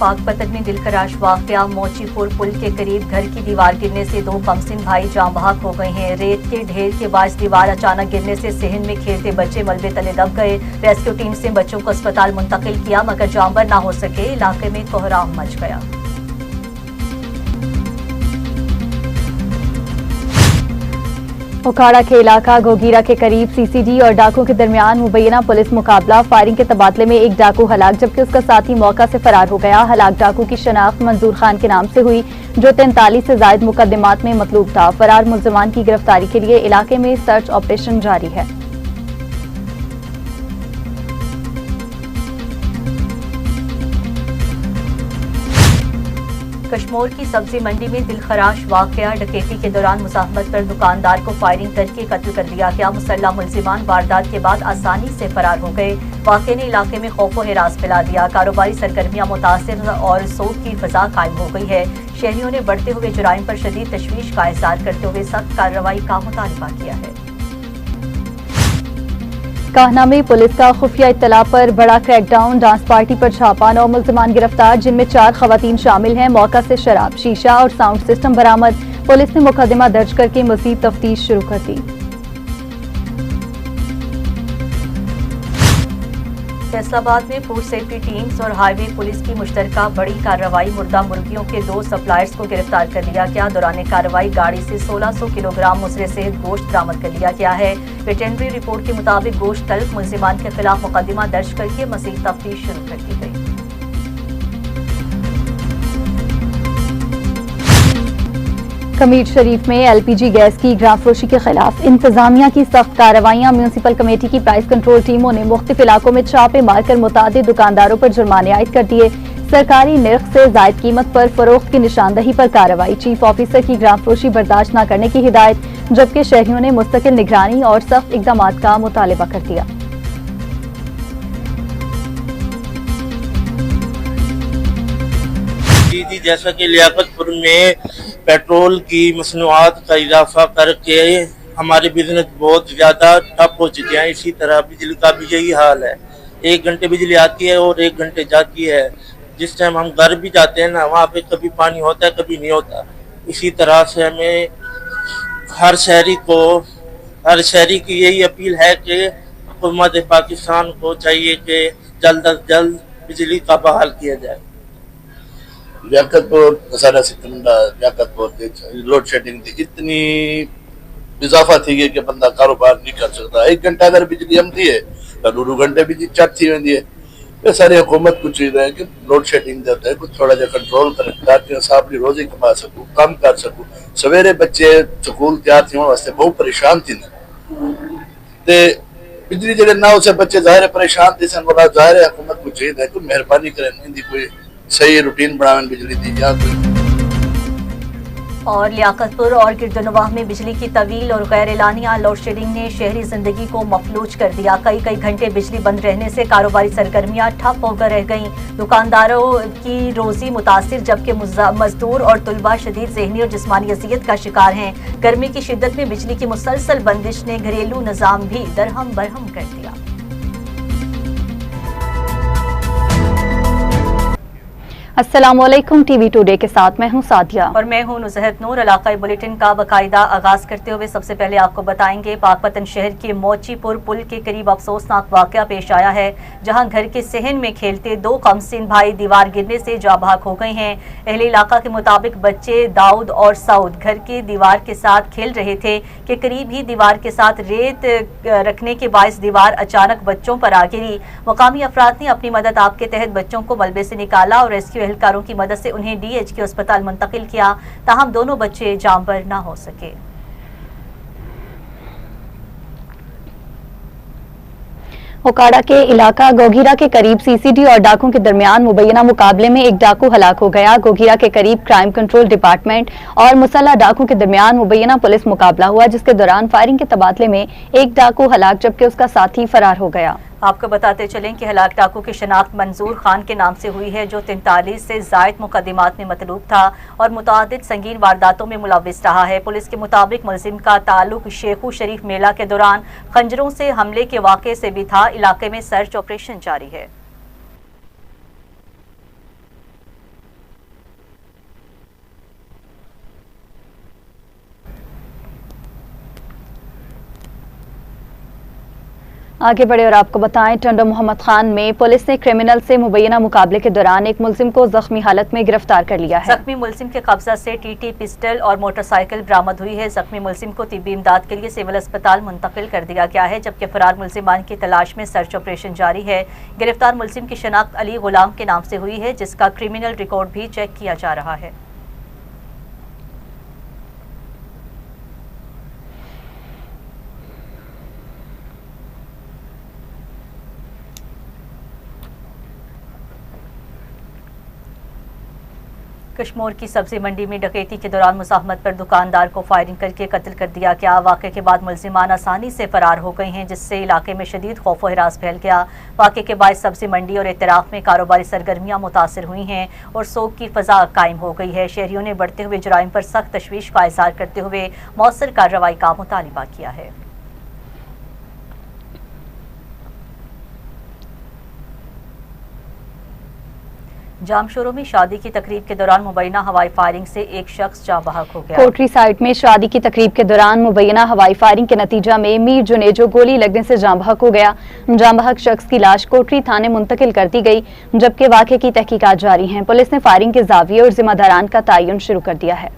पाकपतन में दिलखराश वाकया मोचीपुर पुल के करीब घर की दीवार गिरने से 2 कमसिन भाई जाँ बहक हो गए हैं। रेत के ढेर के बायस दीवार अचानक गिरने से सहन में खेलते बच्चे मलबे तले दब गए। रेस्क्यू टीम से बच्चों को अस्पताल मुंतकिल किया मगर जानबर ना हो सके। इलाके में कोहराम मच गया। उखाड़ा के इलाका गोगीरा के करीब सीसीडी और डाकू के दरमियान मुबैना पुलिस मुकाबला। फायरिंग के तबादले में एक डाकू हलाक जबकि उसका साथी मौका से फरार हो गया। हलाक डाकू की शनाख्त मंजूर खान के नाम से हुई जो 43 से जायद मुकदमात में मतलूब था। फरार मुल्जिमान की गिरफ्तारी के लिए इलाके में सर्च ऑपरेशन जारी है। कश्मोर की सब्जी मंडी में दिलखराश वाकया। डकैती के दौरान मुज़ाहमत पर दुकानदार को फायरिंग करके कत्ल कर दिया गया। मुसल्लह मुल्जिमान वारदात के बाद आसानी से फरार हो गए। वाकये ने इलाके में खौफ व हिरास फैला दिया। कारोबारी सरगर्मियां मुतासिर और सोग की फजा कायम हो गई है। शहरियों ने बढ़ते हुए जुराइम पर शदीद तशवीश का इज़हार करते हुए सख्त कार्रवाई का मुतालबा किया है। काहना में पुलिस का खुफिया इत्तला पर बड़ा क्रैकडाउन। डांस पार्टी पर छापा। 9 मुल्जिमान गिरफ्तार जिनमें 4 खवातीन शामिल हैं। मौका से शराब, शीशा और साउंड सिस्टम बरामद। पुलिस ने मुकदमा दर्ज करके मजीद तफ्तीश शुरू कर दी। फैसलाबाद में फूड सेफ्टी टीम्स और हाईवे पुलिस की मुश्तरका बड़ी कार्रवाई। मुर्दा मुर्गियों के 2 सप्लायर्स को गिरफ्तार कर लिया गया। दौरान कार्रवाई गाड़ी से 1600 किलोग्राम मुसरे सहित गोश्त बरामद कर लिया गया है। वेटरनरी रिपोर्ट के मुताबिक गोश्त तल्फ। मुल्जिमान के खिलाफ मुकदमा दर्ज करके मज़ीद तफ्तीश शुरू कर दी गई। कमीर शरीफ में एलपीजी गैस की गिराफरोशी के खिलाफ इंतजामिया की सख्त कार्रवाइयां। म्यूनिसिपल कमेटी की प्राइस कंट्रोल टीमों ने मुख्तलिफ इलाकों में छापे मारकर मुतादिद दुकानदारों पर जुर्माने आयद कर दिए। सरकारी निर्ख से जायद कीमत पर फरोख्त की निशानदही पर कार्रवाई। चीफ ऑफिसर की गिराफरोशी बर्दाश्त न करने की हिदायत जबकि शहरियों ने मुस्तकिल निगरानी और सख्त इकदाम का मुतालबा कर दिया। जैसा कि लियाकतपुर में पेट्रोल की मसनूआत का इजाफा करके हमारे बिजनेस बहुत ज़्यादा ठप हो चुके हैं। इसी तरह बिजली का भी यही हाल है। 1 घंटे बिजली आती है और 1 घंटे जाती है। जिस टाइम हम घर भी जाते हैं ना वहाँ पे कभी पानी होता है कभी नहीं होता। इसी तरह से हमें हर शहरी की यही अपील है कि हुकूमत पाकिस्तान को चाहिए कि जल्द अज जल्द बिजली का बहाल किया जाए। लियाकतपुर मसाला सिकंदरा लियाकतपुर लोड शेडिंग थी, इतनी इजाफा थी कि बंदा कारोबार नहीं कर सकता। 1 घंटा अगर बिजली आती है तो 2 घंटे बिजली चट थी वेंदी है। ये सारी हुकूमत को चाहिए है कि लोड शेडिंग देता है कुछ थोड़ा जा कंट्रोल करें ताकि अस अपनी रोजी कमा सकूं, काम कर सकूं। सवेरे बच्चे स्कूल तैयार थी वास्ते बहुत परेशान थी ते बिजली जगह ना उसे बच्चे जाहिर परेशान थी सन। वाला जाहिर है हुकूमत को चाहिए है कि मेहरबानी करें इनकी कोई सही रूटीन बनावन बिजली दी जाए। और लियाकतपुर और गिरदनवाह में बिजली की तवील और गैर एलानिया लोड शेडिंग ने शहरी जिंदगी को मफलूज कर दिया। कई घंटे बिजली बंद रहने से कारोबारी सरगर्मियां ठप होकर रह गईं। दुकानदारों की रोजी मुतासिर जबकि मजदूर और तुलबा शदीद ज़हनी और जिस्मानी अजियत का शिकार हैं। गर्मी की शिद्दत में बिजली की मुसलसल बंदिश ने घरेलू निज़ाम भी दरहम बरहम कर दिया। अस्सलामुअलैकुम, टीवी टुडे के साथ मैं हूं सादिया और मैं हूं नुज़हत नूर। इलाकाई बुलेटिन का बाकायदा आगाज करते हुए सबसे पहले आपको बताएंगे पाकपतन शहर के मोचीपुर पुल के करीब अफसोसनाक वाकया पेश आया है जहां घर के सहन में खेलते 2 कमसिन भाई दीवार गिरने से जाँ बहक हो गए हैं। अहले इलाका के मुताबिक बच्चे दाऊद और सऊद घर के दीवार के साथ खेल रहे थे कि करीब ही दीवार के साथ रेत रखने के बायस दीवार अचानक बच्चों पर आ गिरी। मुकामी अफराद ने अपनी मदद आप के तहत बच्चों को मलबे से निकाला और रेस्क्यू एहलकारों की मदद से उन्हें DHQ अस्पताल मुंतकिल किया। ताहम दोनों बच्चे जांबर न हो सके। उखाड़ा के इलाका गोगीरा के करीब सीसीडी और डाकुओं के दरमियान मुबैना मुकाबले में एक डाकू हलाक हो गया। गोगीरा के करीब क्राइम कंट्रोल डिपार्टमेंट और मुसल्लह डाकुओं के दरमियान मुबैना पुलिस मुकाबला हुआ जिसके दौरान फायरिंग के तबादले में एक डाकू हलाक जबकि उसका साथी फरार हो गया। आपको बताते चलें कि हलाक डाकू की शनाख्त मंजूर खान के नाम से हुई है जो 43 से जायद मुकदमात में मतलूब था और मुतादिद संगीन वारदातों में मुलविस रहा है। पुलिस के मुताबिक मुलजिम का ताल्लुक शेखू शरीफ मेला के दौरान खंजरों से हमले के वाक़े से भी था। इलाके में सर्च ऑपरेशन जारी है। आगे बढ़े और आपको बताएं, टंडो मोहम्मद खान में पुलिस ने क्रिमिनल से मुबैना मुकाबले के दौरान एक मुलजिम को जख्मी हालत में गिरफ्तार कर लिया है। जख्मी मुलजिम के कब्जा से टीटी पिस्टल और मोटरसाइकिल बरामद हुई है। जख्मी मुलजिम को तिब्बी इमदाद के लिए सिविल अस्पताल मुंतकिल कर दिया गया है, जबकि फरार मुलजिमान की तलाश में सर्च ऑपरेशन जारी है। गिरफ्तार मुलजिम की शनाख्त अली गुलाम के नाम से हुई है, जिसका क्रिमिनल रिकॉर्ड भी चेक किया जा रहा है। कश्मीर की सब्जी मंडी में डकैती के दौरान मुज़ाहमत पर दुकानदार को फायरिंग करके कत्ल कर दिया गया। वाक़े के बाद मुलजिमान आसानी से फरार हो गए हैं, जिससे इलाके में शदीद खौफ व हिरास फैल गया। वाक़े के बाद सब्जी मंडी और इतराफ़ में कारोबारी सरगर्मियाँ मुतासर हुई हैं और सोग की फ़ज़ा कायम हो गई है। शहरियों ने बढ़ते हुए जराइम पर सख्त तशवीश का इज़हार करते हुए मौसर कार्रवाई का मुतालबा किया है। जामशोरों में शादी की तकरीब के दौरान मुबैना हवाई फायरिंग से एक शख्स जाँ बहक हो गया। कोटरी साइड में शादी की तकरीब के दौरान मुबैना हवाई फायरिंग के नतीजा में मीर जुनेजो गोली लगने से जाँ बहक हो गया। जाँ बहक शख्स की लाश कोटरी थाने मुंतकिल कर दी गई, जबकि वाक़े की तहकीकात जारी है। पुलिस ने फायरिंग के ज़ाविये और जिम्मेदारान का तयन शुरू कर दिया है।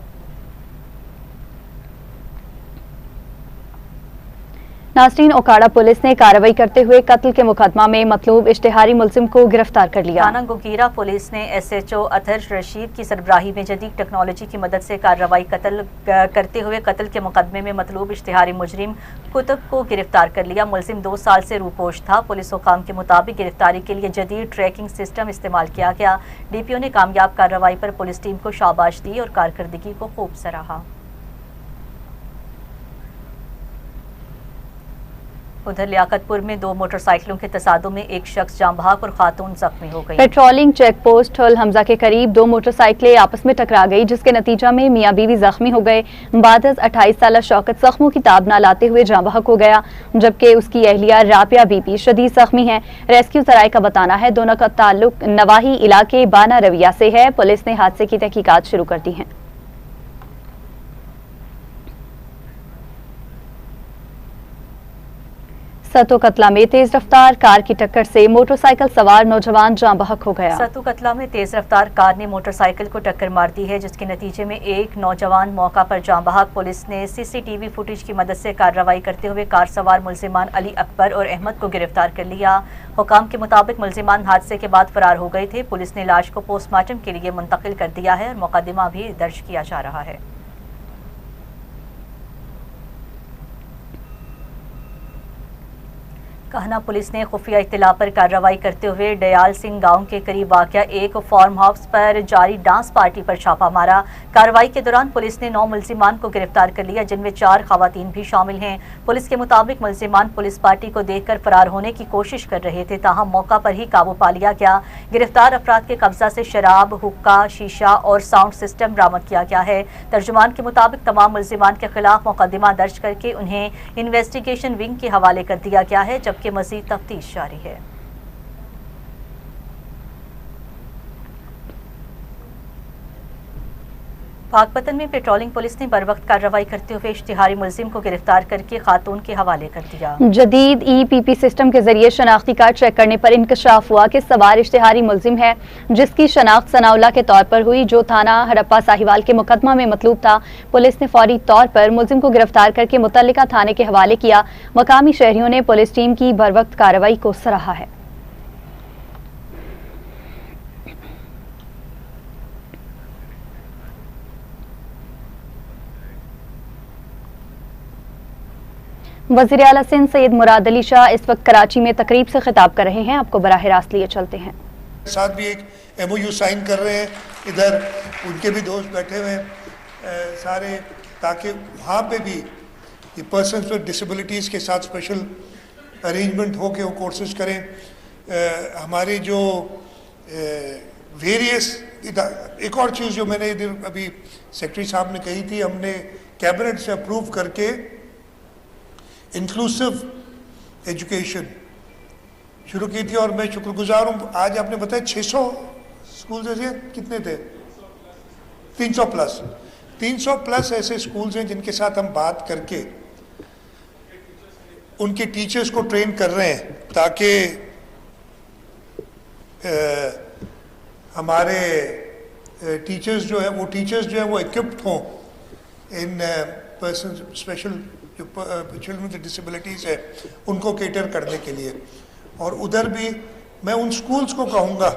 नासरीन, ओकाड़ा पुलिस ने कार्रवाई करते हुए कत्ल के मुकदमा में मतलूब इश्तिहारी मुलजिम को गिरफ्तार कर लिया। थाना गोगीरा पुलिस ने SHO अतहर रशीद की सरबराही में जदीद टेक्नोलॉजी की मदद से कार्रवाई करते हुए कत्ल के मुकदमे में मतलूब इश्तिहारी मुजरिम कुतुब को गिरफ्तार कर लिया। मुलजिम 2 साल से रूपोश था। पुलिस हुकाम के मुताबिक गिरफ्तारी के लिए जदीद ट्रैकिंग सिस्टम इस्तेमाल किया गया। DPO ने कामयाब कार्रवाई पर पुलिस टीम को शाबाश दी और कारकर्दगी को खूब सराहा। उधर लियाकतपुर में 2 मोटरसाइकिलों के तसादुम में एक शख्स जाँ बहक और खातून जख्मी हो गई। पेट्रोलिंग चेक पोस्ट हुल हमजा के करीब 2 मोटरसाइकिलें आपस में टकरा गई, जिसके नतीजा में मियां बीवी जख्मी हो गए। बादस 28 साला शौकत जख्मों की ताब न लाते हुए जाँ बहक हो गया, जबकि उसकी अहलिया राबिया बीबी शदीद जख्मी है। रेस्क्यू सराय का बताना है दोनों का ताल्लुक नवाही इलाके बाना रविया से है। पुलिस ने हादसे की तहकीकात शुरू कर दी है। सतू कतला में तेज रफ्तार कार की टक्कर से मोटरसाइकिल सवार नौजवान जाँ बहक हो गया। सतू कतला में तेज रफ्तार कार ने मोटरसाइकिल को टक्कर मार दी है, जिसके नतीजे में एक नौजवान मौका पर जाँ बहक। पुलिस ने CCTV फुटेज की मदद से कार्रवाई करते हुए कार सवार मुलजिमान अली अकबर और अहमद को गिरफ्तार कर लिया। हुकाम के मुताबिक मुलजिमान हादसे के बाद फरार हो गए थे। पुलिस ने लाश को पोस्टमार्टम के लिए मुंतकिल कर दिया है और मुकदमा भी दर्ज किया जा रहा है। कहना पुलिस ने खुफिया इत्तला पर कार्रवाई करते हुए दयाल सिंह गांव के करीब वाक़या एक फार्म हाउस पर जारी डांस पार्टी पर छापा मारा। कार्रवाई के दौरान पुलिस ने 9 मुलजिमान को गिरफ्तार कर लिया, जिनमें 4 खवातीन भी शामिल हैं। पुलिस के मुताबिक मुलजिमान पुलिस पार्टी को देखकर फरार होने की कोशिश कर रहे थे, ताहम मौका पर ही काबू पा लिया गया। गिरफ्तार अफराद के कब्जा से शराब, हुक्का, शीशा और साउंड सिस्टम बरामद किया गया है। तर्जुमान के मुताबिक तमाम मुलजिमान के खिलाफ मुकदमा दर्ज करके उन्हें इन्वेस्टिगेशन विंग के हवाले कर दिया गया है, जबकि मज़ीद तफ्तीश जारी है। पाकपतन में पेट्रोलिंग पुलिस ने बरवक्त कार्रवाई करते हुए इश्तिहारी मुलजिम को गिरफ्तार करके खातून के हवाले कर दिया। जदीद EPP सिस्टम के जरिए शनाख्ती कार्ड चेक करने पर इंकशाफ हुआ कि सवार इश्तिहारी मुलजिम है, जिसकी शनाख्त सनाउल्ला के तौर पर हुई, जो थाना हड़प्पा साहिवाल के मुकदमा में मतलूब था। पुलिस ने फौरी तौर पर मुलजिम को गिरफ्तार करके मुतल्लिका थाने के हवाले किया। मकामी शहरियों ने पुलिस टीम की बरवक्त कार्रवाई को सराहा है। वज़ीर आला सिंध सैयद मुराद अली शाह इस वक्त कराची में तकरीब से खिताब कर रहे हैं। आपको बराह रास्त लिए चलते हैं। साथ भी एक MOU साइन कर रहे हैं, इधर उनके भी दोस्त बैठे हुए हैं सारे, ताकि वहाँ पे भी ये पर्सन्स विद डिसेबिलिटीज़ के साथ स्पेशल अरेंजमेंट हो के वो कोर्सेज करें। हमारे जो वेरियस एक और चीज़ जो मैंने इधर अभी सेक्रेटरी साहब ने कही थी, हमने कैबिनेट से अप्रूव करके इंक्लूसिव एजुकेशन शुरू की थी और मैं शुक्रगुजार हूँ। आज आपने बताया 600 स्कूल जैसे कितने थे, 300 प्लस ऐसे स्कूल्स हैं जिनके साथ हम बात करके उनके टीचर्स को ट्रेन कर रहे हैं ताकि हमारे टीचर्स जो है वो इक्विप्ड हों इन पर्सन स्पेशल जो चिल्ड्रन विद डिसेबिलिटीज़ है उनको केटर करने के लिए। और उधर भी मैं उन स्कूल्स को कहूँगा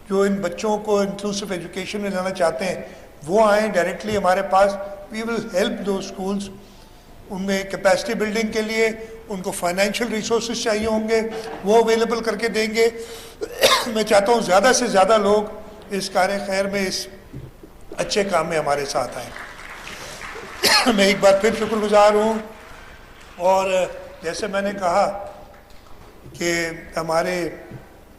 जो इन बच्चों को इंक्लूसिव एजुकेशन में लाना चाहते हैं वो आएँ डायरेक्टली हमारे पास। वी विल हेल्प दो स्कूल्स, उनमें कैपेसिटी बिल्डिंग के लिए उनको फाइनेंशियल रिसोर्सेज चाहिए होंगे वो अवेलेबल करके देंगे। मैं चाहता हूँ ज़्यादा से ज़्यादा लोग इस कार्य खैर में, इस अच्छे काम में हमारे साथ आए। मैं एक बार फिर शुक्रगुजार हूँ। और जैसे मैंने कहा कि हमारे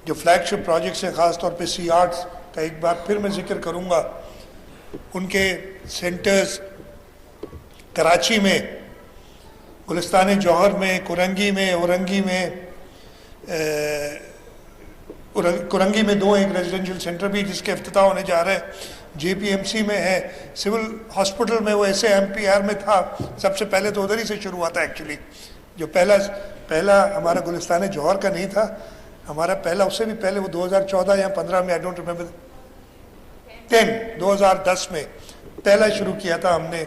जो फ्लैगशिप प्रोजेक्ट्स हैं, ख़ास तौर पे सी आर्ट्स का एक बार फिर मैं जिक्र करूँगा। उनके सेंटर्स कराची में, गुलिस्तान जौहर में, कुरंगी में, औरंगी में, कुरंगी में 2 एक रेजिडेंशियल सेंटर भी जिसके इफ्तिताह होने जा रहा है, JPMC में है, सिविल हॉस्पिटल में वो ऐसे MPR में था, सबसे पहले तो उधर ही से शुरू हुआ था एक्चुअली। जो पहला हमारा गुलिस्तान जौहर का नहीं था, हमारा पहला उससे भी पहले वो 2014 या 15 में, आई डोंट रिमेंबर, 2010 में पहला शुरू किया था हमने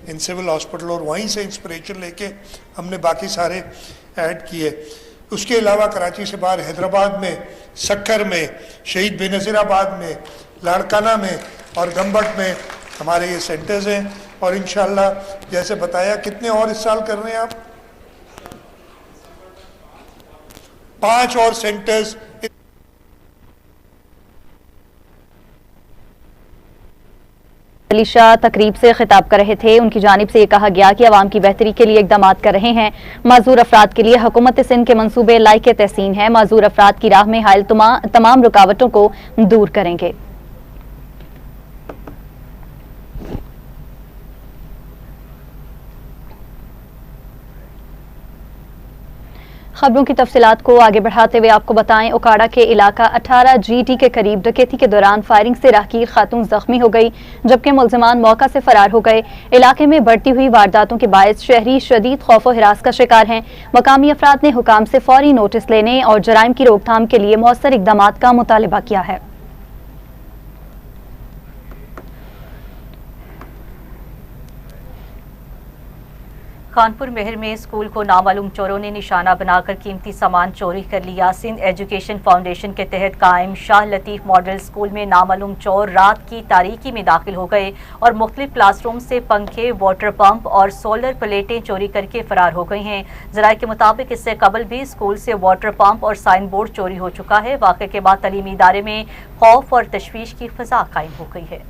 इन सिविल हॉस्पिटल, और वहीं से इंस्पिरेशन लेके हमने बाकी सारे ऐड किए। उसके अलावा कराची से बाहर हैदराबाद में, सक्कर में, शहीद बेनज़ीराबाद में, लाड़काना में और गंबट में हमारे ये सेंटर्स हैं। और इंशाअल्लाह जैसे बताया, कितने और इस साल कर रहे हैं आप? 5 और सेंटर्स। अली शाह तकरीब से खिताब कर रहे थे। उनकी जानिब से ये कहा गया कि अवाम की बेहतरी के लिए इकदाम कर रहे हैं। माजूर अफराद के लिए हुकूमत सिंध के मंसूबे लायक तहसीन है। माजूर अफराद की राह में हायल तमाम रुकावटों को दूर करेंगे। खबरों की तफसीलात को आगे बढ़ाते हुए आपको बताएं, ओकाड़ा के इलाका 18 GT के करीब डकैती के दौरान फायरिंग से राहगीर खातून जख्मी हो गई, जबकि मुलजिमान मौका से फरार हो गए। इलाके में बढ़ती हुई वारदातों के बायस शहरी शदीद खौफ और हिरास का शिकार हैं। मकामी अफराद ने हुकाम से फौरी नोटिस लेने और जराइम की रोकथाम के लिए मौसर इकदाम का मुतालबा किया है। कानपुर मेहर में स्कूल को नामालूम चोरों ने निशाना बनाकर कीमती सामान चोरी कर लिया। सिंध एजुकेशन फाउंडेशन के तहत कायम शाह लतीफ मॉडल स्कूल में नामालूम चोर रात की तारीकी में दाखिल हो गए और मुख्तलिफ क्लासरूम से पंखे, वाटर पंप और सोलर प्लेटें चोरी करके फरार हो गई हैं। ज़राए के मुताबिक इससे कबल भी स्कूल से वाटर पंप और साइन बोर्ड चोरी हो चुका है। वाक़े के बाद तलीमी इदारे में खौफ और तशवीश की फ़ज़ा कायम हो गई है।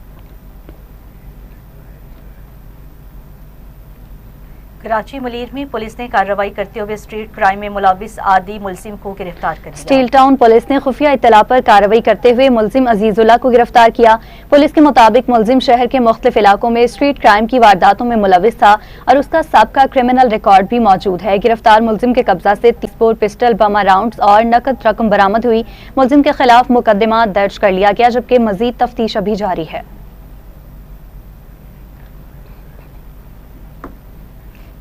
कराची मलीर में पुलिस ने कार्रवाई करते हुए स्ट्रीट क्राइम में मुलविस आदि मुलजिम को गिरफ्तार कर लिया। स्टील टाउन पुलिस ने खुफिया इत्तला पर कार्रवाई करते हुए मुलजिम अजीजुल्लाह को गिरफ्तार किया। पुलिस के मुताबिक मुलजिम शहर के मुख्तलिफ इलाकों में स्ट्रीट क्राइम की वारदातों में मुलविस था और उसका साबका क्रिमिनल रिकॉर्ड भी मौजूद है। गिरफ्तार मुलजिम के कब्जा से 30 बोर पिस्टल, बम राउंड्स और नकद रकम बरामद हुई। मुलजिम के खिलाफ मुकदमा दर्ज कर लिया गया, जबकि मजीद तफ्तीश अभी जारी है।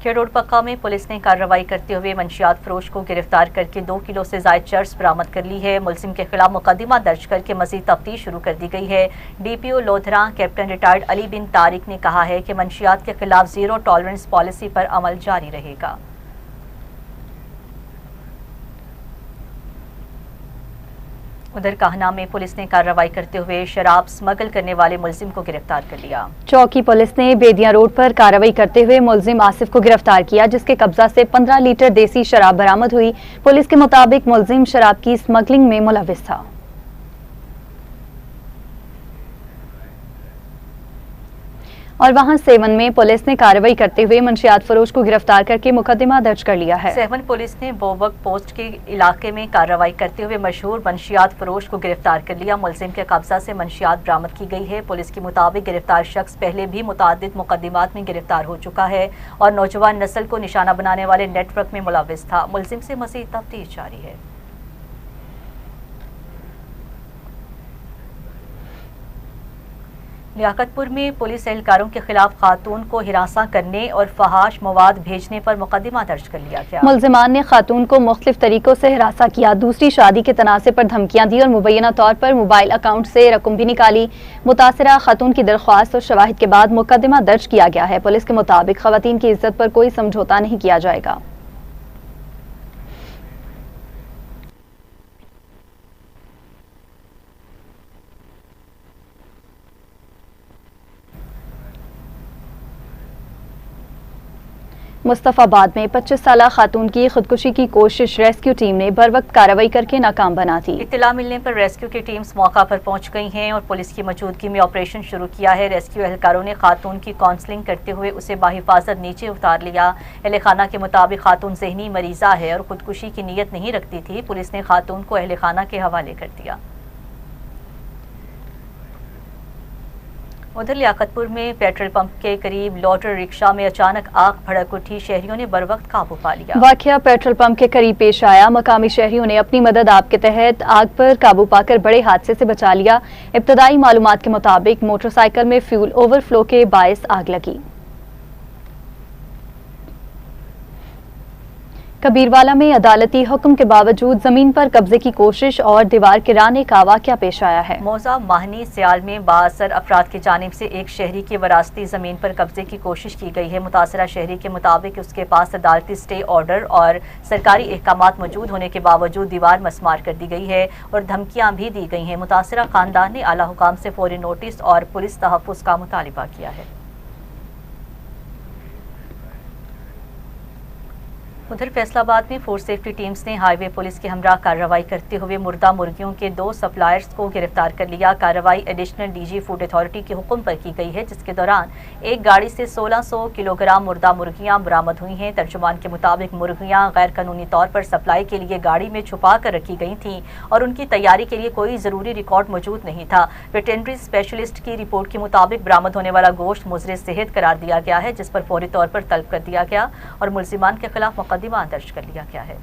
खेड़ोड़ पक्का में पुलिस ने कार्रवाई करते हुए मंशियात फरोश को गिरफ्तार करके 2 किलो से जायद चर्स बरामद कर ली है। मुलजिम के खिलाफ मुकदमा दर्ज करके मजीद तफ्तीश शुरू कर दी गई है। DPO Lodhran captain retired Ali bin Tariq ने कहा है कि मंशियात के खिलाफ जीरो टॉलरेंस पॉलिसी पर अमल जारी रहेगा। उधर काहना में पुलिस ने कार्रवाई करते हुए शराब स्मगल करने वाले मुलजिम को गिरफ्तार कर लिया। चौकी पुलिस ने बेदिया रोड पर कार्रवाई करते हुए मुलजिम आसिफ को गिरफ्तार किया, जिसके कब्जा से 15 लीटर देसी शराब बरामद हुई। पुलिस के मुताबिक मुलजिम शराब की स्मगलिंग में मुलविस था। और वहां सेवन में पुलिस ने कार्रवाई करते हुए मंशियात फरोश को गिरफ्तार करके मुकदमा दर्ज कर लिया है। सेवन पुलिस ने बोबक पोस्ट के इलाके में कार्रवाई करते हुए मशहूर मंशियात फरोश को गिरफ्तार कर लिया। मुलजिम के कब्जा से मंशियात बरामद की गई है। पुलिस के मुताबिक गिरफ्तार शख्स पहले भी मुतादिद मुकदमात में गिरफ्तार हो चुका है और नौजवान नस्ल को निशाना बनाने वाले नेटवर्क में मुलविस था। मुलजिम से मज़ीद तफ्तीश जारी है। लियाकतपुर में पुलिस एहलकारों के खिलाफ खातून को हिरासा करने और फहाश मवाद भेजने पर मुकदमा दर्ज कर लिया गया। मुलजिमान ने खातून को मुख्तलिफ तरीकों से हिरासा किया, दूसरी शादी के तनाज़े पर धमकियां दी और मुबैना तौर पर मोबाइल अकाउंट से रकम भी निकाली। मुतासरा खातून की दरख्वास्त और शवाहिद के बाद मुकदमा दर्ज किया गया है। पुलिस के मुताबिक खवातीन की इज्जत पर कोई समझौता नहीं किया जाएगा। मुस्तफाबाद में 25 साला खातून की खुदकुशी की कोशिश रेस्क्यू टीम ने बर वक्त कार्रवाई करके नाकाम बना दी। इत्तला मिलने पर रेस्क्यू की टीम्स मौका पर पहुंच गई हैं और पुलिस की मौजूदगी में ऑपरेशन शुरू किया है। रेस्क्यू एहलकारों ने खातून की काउंसलिंग करते हुए उसे बाहिफाजत नीचे उतार लिया। अहले खाना के मुताबिक खातून ज़हनी मरीज़ा है और खुदकुशी की नीयत नहीं रखती थी। पुलिस ने खातून को अहले खाना के हवाले कर दिया। उधर लियाकतपुर में पेट्रोल पंप के करीब लोटर रिक्शा में अचानक आग भड़क उठी। शहरियों ने बर वक्त काबू पा लिया। वाकया पेट्रोल पंप के करीब पेश आया। मकामी शहरियों ने अपनी मदद आप के तहत आग पर काबू पाकर बड़े हादसे से बचा लिया। इब्तदाई मालूमात के मुताबिक मोटरसाइकिल में फ्यूल ओवरफ्लो के बायस आग लगी। कबीरवाला में अदालती हुक्म के बावजूद जमीन पर कब्जे की कोशिश और दीवार गिराने का वाकया पेश आया है। मौजा माहनी सियाल में बाअसर अफराद की जानिब से एक शहरी की वरासती जमीन पर कब्जे की कोशिश की गई है। मुतासरा शहरी के मुताबिक उसके पास अदालती स्टे ऑर्डर और सरकारी अहकामात मौजूद होने के बावजूद दीवार मसमार कर दी गई है और धमकियां भी दी गई हैं। मुतासरा खानदान ने आला हुकाम से फौरी नोटिस और पुलिस तहफ़्फ़ुज़ का मुतालिबा किया है। उधर फैसलाबाद में फूड सेफ्टी टीम्स ने हाईवे पुलिस के हमरा कार्रवाई करते हुए मुर्दा मुर्गियों के 2 सप्लायर्स को गिरफ्तार कर लिया। कार्रवाई एडिशनल डीजी फूड अथॉरिटी के हुक्म पर की गई है, जिसके दौरान एक गाड़ी से 1600 किलोग्राम मुर्दा मुर्गियां बरामद हुई हैं। तर्जुमान के मुताबिक मुर्गियां गैर कानूनी तौर पर सप्लाई के लिए गाड़ी में छुपा कर रखी गई थीं और उनकी तैयारी के लिए कोई ज़रूरी रिकॉर्ड मौजूद नहीं था। वेटरनरी स्पेशलिस्ट की रिपोर्ट के मुताबिक बरामद होने वाला गोश्त मुज़र सेहत करार दिया गया है, जिस पर फौरी तौर पर तलब कर दिया गया और मुल्जिमान के खिलाफ मुकदमा दर्ज कर लिया गया है।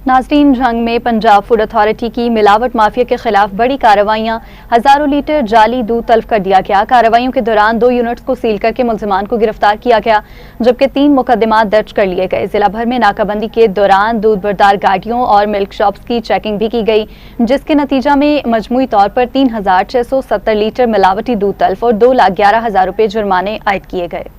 नाज़रीन, जंग में पंजाब फूड अथॉरिटी की मिलावट माफिया के खिलाफ बड़ी कार्रवाइयां, हजारों लीटर जाली दूध तलब कर दिया गया। कार्रवाइयों के दौरान 2 यूनिट्स को सील करके मुल्जिमान को गिरफ्तार किया गया, जबकि 3 मुकदमात दर्ज कर लिए गए। जिला भर में नाकाबंदी के दौरान दूध बरदार गाड़ियों और मिल्क शॉप्स की चेकिंग भी की गई, जिसके नतीजा में मजमूई तौर पर 3670 लीटर मिलावटी दूध तल्फ और 2,11,000 रुपये जुर्माने आयद किए गए।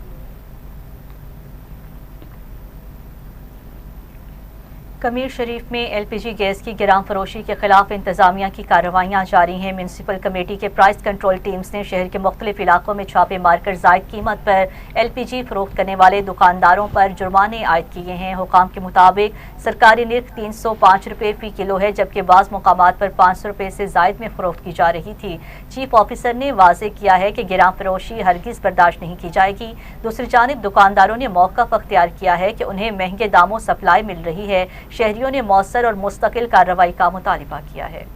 कमीर शरीफ में एलपीजी गैस की गिराम फरोशी के खिलाफ इंतजामिया की कार्रवाइयां जारी हैं। म्यूनसिपल कमेटी के प्राइस कंट्रोल टीम्स ने शहर के मुख्तलिफ इलाकों में छापे मारकर जायद कीमत पर एलपीजी फरोख्त करने वाले दुकानदारों पर जुर्माने आयद किए हैं। हुकाम के मुताबिक सरकारी निर्ख 305 रुपये फी किलो है, जबकि बाज़ मुकामात पर 500 रुपये से जायद में फरोख्त की जा रही थी। चीफ ऑफिसर ने वाज़े किया है कि गिराम फरोशी हरगिज़ बर्दाश्त नहीं की जाएगी। दूसरी जानिब दुकानदारों ने मौक़िफ़ अख्तियार किया है कि उन्हें महंगे दामों सप्लाई मिल रही है। शहरियों ने मौसर और मुस्तकिल कार्रवाई का मुतालिबा किया है।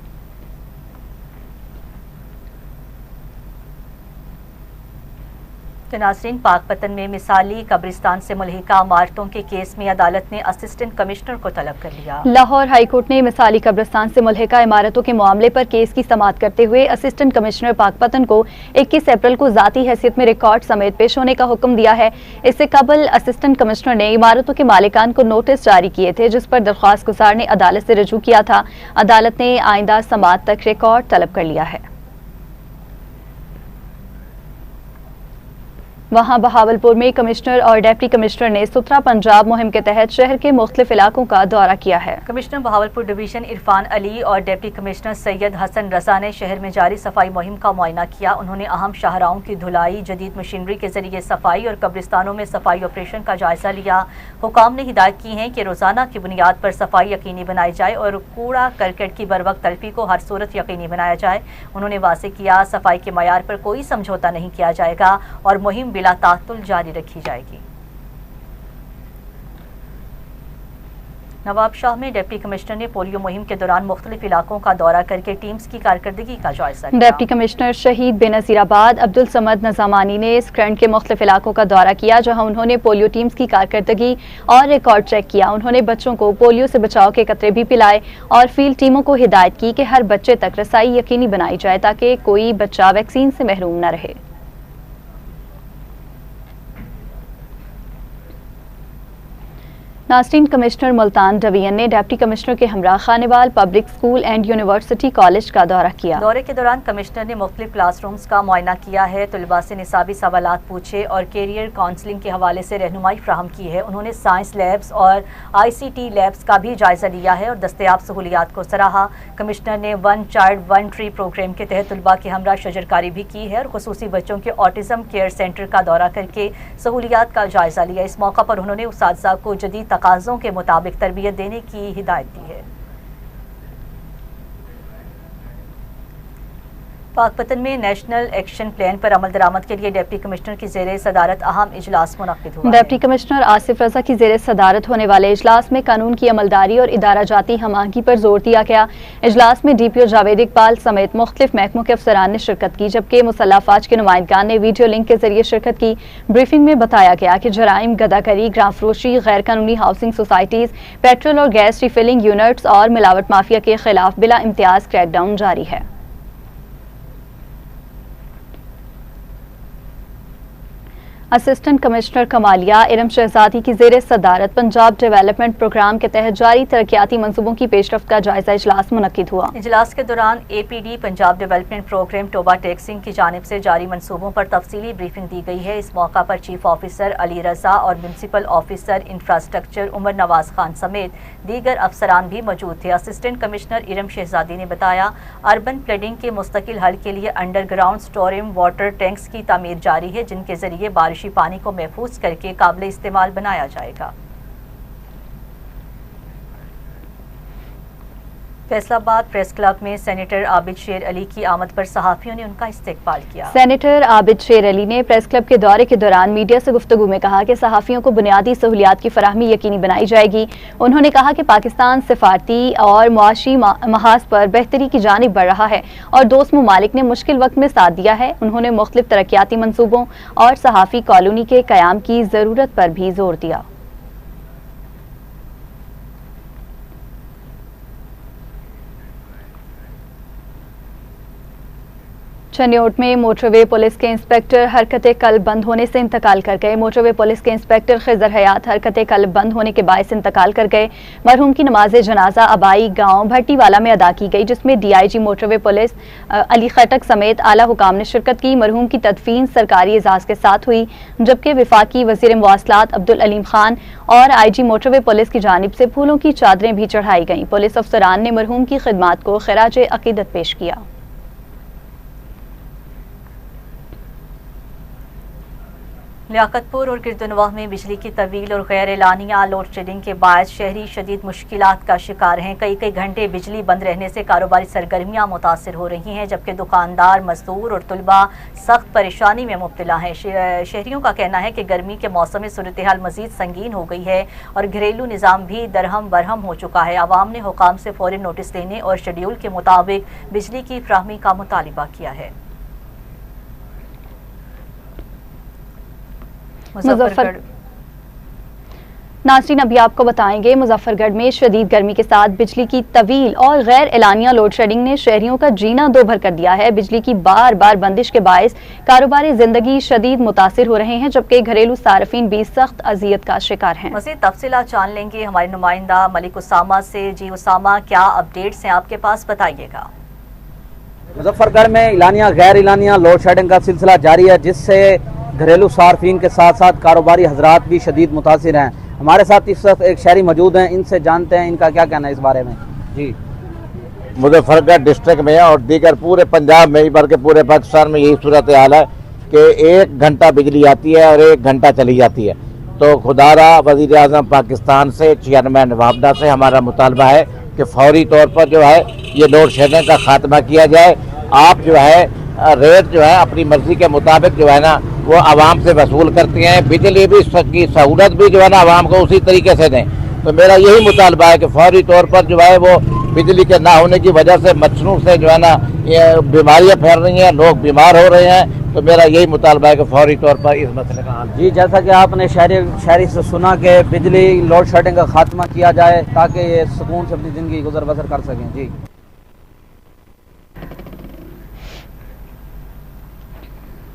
तो नाज़रीन, पाकपतन में मिसाली कब्रिस्तान से मुल्हिका इमारतों के केस में अदालत ने असिस्टेंट कमिश्नर को तलब कर लिया। लाहौर हाई कोर्ट ने मिसाली कब्रिस्तान से मुल्हिका इमारतों के मामले पर केस की समाअत करते हुए असिस्टेंट कमिश्नर पाकपतन को 21 अप्रैल को जाती हैसियत में रिकॉर्ड समेत पेश होने का हुक्म दिया है। इससे कबल असिस्टेंट कमिश्नर ने इमारतों के मालिकान को नोटिस जारी किए थे, जिस पर दरख्वास्त गुजार ने अदालत से रजू किया था। अदालत ने आइंदा समाअत तक रिकॉर्ड तलब कर लिया है। वहां बहावलपुर में कमिश्नर और डिप्टी कमिश्नर ने सुथरा पंजाब मुहिम के तहत शहर के मुख्तलिफ इलाकों का दौरा किया है। कमिश्नर बहावलपुर डिवीजन इरफान अली और डिप्टी कमिश्नर सैयद हसन रजा ने शहर में जारी सफाई मुहिम का मुआयना किया। उन्होंने अहम शाहराहों की धुलाई, जदीद मशीनरी के जरिए सफाई और कब्रिस्तानों में सफाई ऑपरेशन का जायजा लिया। हुकाम ने हिदायत की है कि रोजाना की बुनियाद पर सफाई यकीनी बनाई जाए और कूड़ा करकट की बर वक्त तलफी को हर सूरत यकीनी बनाया जाए। उन्होंने वाज़ेह किया सफाई के मयार पर कोई समझौता नहीं किया जाएगा और मुहिम बिला तातुल जारी रखी जाएगी। नवाब शाह में डिप्टी कमिश्नर ने पोलियो मुहिम के दौरान मुख्तलिफ इलाकों का दौरा करके टीम्स की कारकर्दगी का जायजा लिया। डिप्टी कमिश्नर शहीद बेनज़ीराबाद अब्दुल समद नज़ामानी ने स्क्रैंड के मुख्तलिफ इलाकों का दौरा किया, जहां उन्होंने पोलियो टीम्स की कारकर्दगी और रिकॉर्ड चेक किया। उन्होंने बच्चों को पोलियो से बचाव के कतरे भी पिलाए और फील्ड टीमों को हिदायत की कि हर बच्चे तक रसाई यकीनी बनाई जाए ताकि कोई बच्चा वैक्सीन से महरूम न रहे। नाज़रीन, कमिश्नर मुल्तान डिवीजन ने डिप्टी कमिश्नर के हमरा Khanewal public school and university college का दौरा किया। दौरे के दौरान कमिश्नर ने मुख्तलिफ क्लासरूम्स का मुआयना किया है, तलबा से निसाबी सवालात पूछे और कैरियर काउंसलिंग के हवाले से रहनुमाई फ्राहम की है। उन्होंने साइंस लैब्स और ICT लैब्स का भी जायजा लिया है और दस्तयाब सहूलियात को सराहा। कमिश्नर ने 1 चाइल्ड 1 ट्री प्रोग्राम के तहत तलबा के हमरा शजरकारी भी की है और खुसूसी बच्चों के ऑटिज्म केयर सेंटर का दौरा करके सहूलियात का जायजा लिया। इस मौका पर उन्होंने उस्ताद को जदीद तकाज़ों के मुताबिक तरबियत देने की हिदायत दी है। पाकपतन में नेशनल एक्शन प्लान पर अमल दरामद के लिए डिप्टी कमिश्नर की ज़ेरे सदारत अहम इजलास मुनक्किद हुआ। डिप्टी कमिश्नर आसिफ रजा की ज़ेरे सदारत होने वाले इजलास में कानून की अमलदारी और इदारा जाती हमाहंगी पर जोर दिया गया। इजलास में DPO जावेद इकबाल समेत मुख्तलिफ महकमों के अफसरान ने शिरकत की, जबकि मुसल्लह अफवाज के नुमाइंदगान ने वीडियो लिंक के जरिए शिरकत की। ब्रीफिंग में बताया गया कि जराइम, गदाकरी, ग्राम फरोशी, गैर कानूनी हाउसिंग सोसाइटीज, पेट्रोल और गैस रिफिलिंग यूनिट्स और मिलावट माफिया के खिलाफ बिला इम्तियाज क्रैकडाउन जारी है। असिस्टेंट कमिश्नर कमालिया इरम शहजादी की ज़ेरे सदारत पंजाब डेवलपमेंट प्रोग्राम के तहत जारी तरक्याती मंसूबों की पेशरफ्त का जायजा इजलास मुनक्किद हुआ। इजलास के दौरान APD Punjab development program Toba Tek Singh की जानिब से जारी मंसूबों पर तफसीली ब्रीफिंग दी गई है। इस मौका पर चीफ ऑफिसर अली रजा और municipal officer infrastructure Umar Nawaz Khan समेत दीगर अफसरान भी मौजूद थे। असिस्टेंट कमिश्नर इरम शहजादी ने बताया, अर्बन फ्लडिंग के मुस्तकिल हल के लिए अंडरग्राउंड स्टोरिंग वाटर टैंक्स की तामीर जारी है, जिनके जरिए बारिश पानी को महफूज करके काबिल इस्तेमाल बनाया जाएगा। फैसलाबाद प्रेस क्लब में सेनेटर आबिद शेर अली की आमद पर सहाफियों ने उनका इस्तकबाल किया। सेनेटर आबिद शेर अली ने प्रेस क्लब के दौरे के दौरान मीडिया से गुफ्तगू में कहा कि सहाफियों को बुनियादी सहूलियात की फराहमी यकीनी बनाई जाएगी। उन्होंने कहा कि पाकिस्तान सिफारती और मुआशी महाज पर बेहतरी की जानिब बढ़ रहा है और दोस्त ममालिक ने मुश्किल वक्त में साथ दिया है। उन्होंने मुख्तलिफ तरक्याती मंसूबों और सहाफी कॉलोनी के क़याम की ज़रूरत पर भी जोर दिया। चन्योट में मोटरवे पुलिस के इंस्पेक्टर हरकत कल्ब बंद होने से इंतकाल कर गए। मोटरवे पुलिस के इंस्पेक्टर खिजर हयात हरकत कल्ब बंद होने के बायस इंतकाल कर गए। मरहूम की नमाज जनाजा अबाई गांव भट्टीवाला में अदा की गई, जिसमें DIG मोटरवे पुलिस अली खटक समेत आला हुकाम ने शिरकत की। मरहूम की तदफीन सरकारी एजाज के साथ हुई, जबकि वफाकी वजीर मवासलात अब्दुल अलीम खान और IG मोटरवे पुलिस की जानिब से फूलों की चादरें भी चढ़ाई गईं। पुलिस अफसरान ने मरहूम की खिदमात को खिराज अकीदत पेश किया। लियाकतपुर और गिरदनवाह में बिजली की तवील और गैर एलानिया लोड शेडिंग के बायस शहरी शदीद मुश्किलात का शिकार हैं। कई कई घंटे बिजली बंद रहने से कारोबारी सरगर्मियां मुतासिर हो रही हैं, जबकि दुकानदार, मजदूर और तुलबा सख्त परेशानी में मुब्तला हैं। शहरियों का कहना है कि गर्मी के मौसम में सूरत हाल मजीद संगीन हो गई है और घरेलू निज़ाम भी दरहम बरहम हो चुका है। आवाम ने हुकाम से फौरी नोटिस देने और शेड्यूल के मुताबिक बिजली की फ्राहमी का मुतालिबा किया है। नाज़रीन, अभी आपको बताएंगे मुजफ्फरगढ़ में शदीद गर्मी के साथ बिजली की तवील और गैर एलानिया लोड शेडिंग ने शहरियों का जीना दो भर कर दिया है। बिजली की बार बार बंदिश के बायस कारोबारी जिंदगी शदीद मुतासिर हो रहे हैं, जबकि घरेलू सार्फिन भी सख्त अजियत का शिकार हैं। मज़ीद तफसीलात जान लेंगे हमारे नुमाइंदा मलिक उसामा से। जी उसामा, क्या अपडेट्स हैं आपके पास, बताइएगा। मुजफ्फरगढ़ में इलानिया गैर इलानिया लोड शेडिंग का सिलसिला जारी है, जिससे घरेलू सार्फिन के साथ साथ कारोबारी हजरात भी शदीद मुतासिर हैं। हमारे साथ इस वक्त एक शहरी मौजूद हैं, इनसे जानते हैं इनका क्या कहना है इस बारे में। जी, मुजफ्फरगढ़ डिस्ट्रिक्ट में और दीगर पूरे पंजाब में, बल्कि पूरे पाकिस्तान में यही सूरत हाल है कि 1 घंटा बिजली आती है और 1 घंटा चली जाती है। तो खुदारा वज़ीर आज़म पाकिस्तान से, चेयरमैन नवाबदा से हमारा मुतालबा है कि फौरी तौर पर जो है ये लोड शेडिंग का खात्मा किया जाए। आप जो है रेट जो है अपनी मर्जी के मुताबिक जो है ना वो आवाम से वसूल करती हैं। बिजली भी की सहूलत भी जो है ना आवाम को उसी तरीके से दें। तो मेरा यही मुतालबा है कि फौरी तौर पर जो है वो बिजली के ना होने की वजह से मच्छरों से जो है ना ये बीमारियाँ फैल रही हैं, लोग बीमार हो रहे हैं। तो मेरा यही मुतालबा है कि फौरी तौर पर इस मसले का हल। जी, जैसा कि आपने शहरी से सुना कि बिजली लोड शेडिंग का खात्मा किया जाए ताकि ये सुकून से अपनी ज़िंदगी गुजर बसर कर सकें। जी,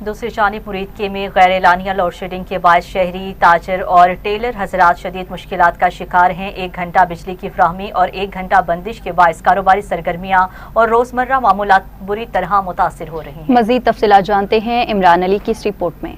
दूसरी जानिब मुरीदके में गैर एलानिया लोड शेडिंग के बाद शहरी ताजर और टेलर हजरात शदीद मुश्किलात का शिकार हैं। 1 घंटा बिजली की फ्राहमी और 1 घंटा बंदिश के बायस कारोबारी सरगर्मियां और रोजमर्रा मामूलात बुरी तरह मुतासिर हो रही हैं। मजीद तफसीलात जानते हैं इमरान अली की इस रिपोर्ट में।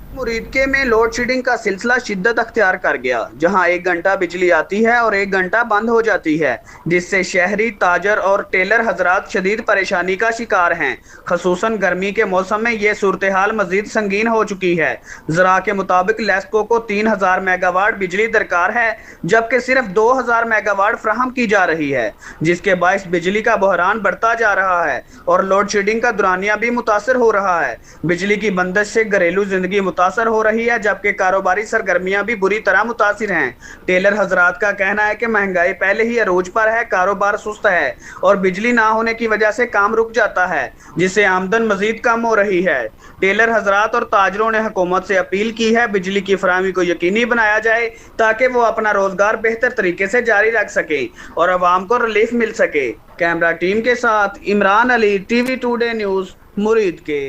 मुरीदके में लोड शेडिंग का सिलसिला शिद्दत अख्तियार कर गया, जहां 1 घंटा बिजली आती है और 1 घंटा बंद हो जाती है, जिससे शहरी ताजर और टेलर हजरात शदीद परेशानी का शिकार हैं। खसूसन गर्मी के मौसम में ये सूरत हाल मजीद संगीन हो चुकी है। ज़रा के मुताबिक लेस्को को 3000 मेगावाट बिजली दरकार है, जबकि सिर्फ 2000 मेगावाट फ्राहम की जा रही है, जिसके बायस बिजली का बहरान बढ़ता जा रहा है और लोड शेडिंग का दुरानिया भी मुतासर हो रहा है। बिजली की बंदिश से घरेलू जिंदगी मुतासर हो रही है, जबकि कारोबारी सरगर्मियां भी बुरी तरह मुतासिर हैं। टेलर हजरात का कहना है कि महंगाई पहले ही अरूज पर है, कारोबार सुस्त है और बिजली ना होने की वजह से काम रुक जाता है, जिससे आमदन मजीद कम हो रही है। टेलर हजरात और ताजरों ने हुकूमत से अपील की है बिजली की फराहमी को यकीनी बनाया जाए ताकि वो अपना रोजगार बेहतर तरीके से जारी रख सके और अवाम को रिलीफ मिल सके। कैमरा टीम के साथ Imran Ali, TV today news, मुरीद के।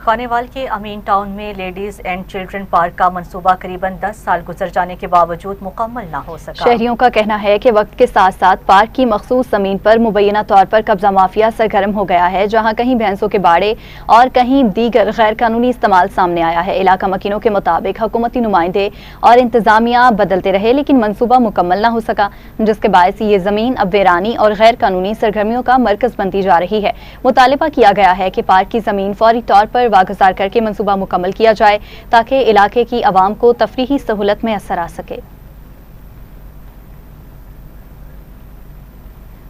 खानेवाल के अमीन टाउन में लेडीज एंड चिल्ड्रन पार्क का मंसूबा करीबन 10 साल गुजर जाने के बावजूद मुकम्मल ना हो सका। शहरियों का कहना है कि वक्त के साथ साथ पार्क की मखसूस जमीन पर मुबैना तौर पर कब्जा माफिया सरगर्म हो गया है, जहां कहीं भैंसों के बाड़े और कहीं दीगर गैर कानूनी इस्तेमाल सामने आया है। इलाका मकीनों के मुताबिक हुकूमती नुमाइंदे और इंतजामिया बदलते रहे, लेकिन मंसूबा मुकम्मल ना हो सका, जिसके बायस ये जमीन अब वीरानी और गैर कानूनी सरगर्मियों का मरकज बनती जा रही है। मुतालिबा किया गया है कि पार्क की जमीन फौरी तौर पर वागुजार करके मंसूबा मुकम्मल किया जाए ताकि इलाके की आवाम को तफरीही सहूलत में असर आ सके।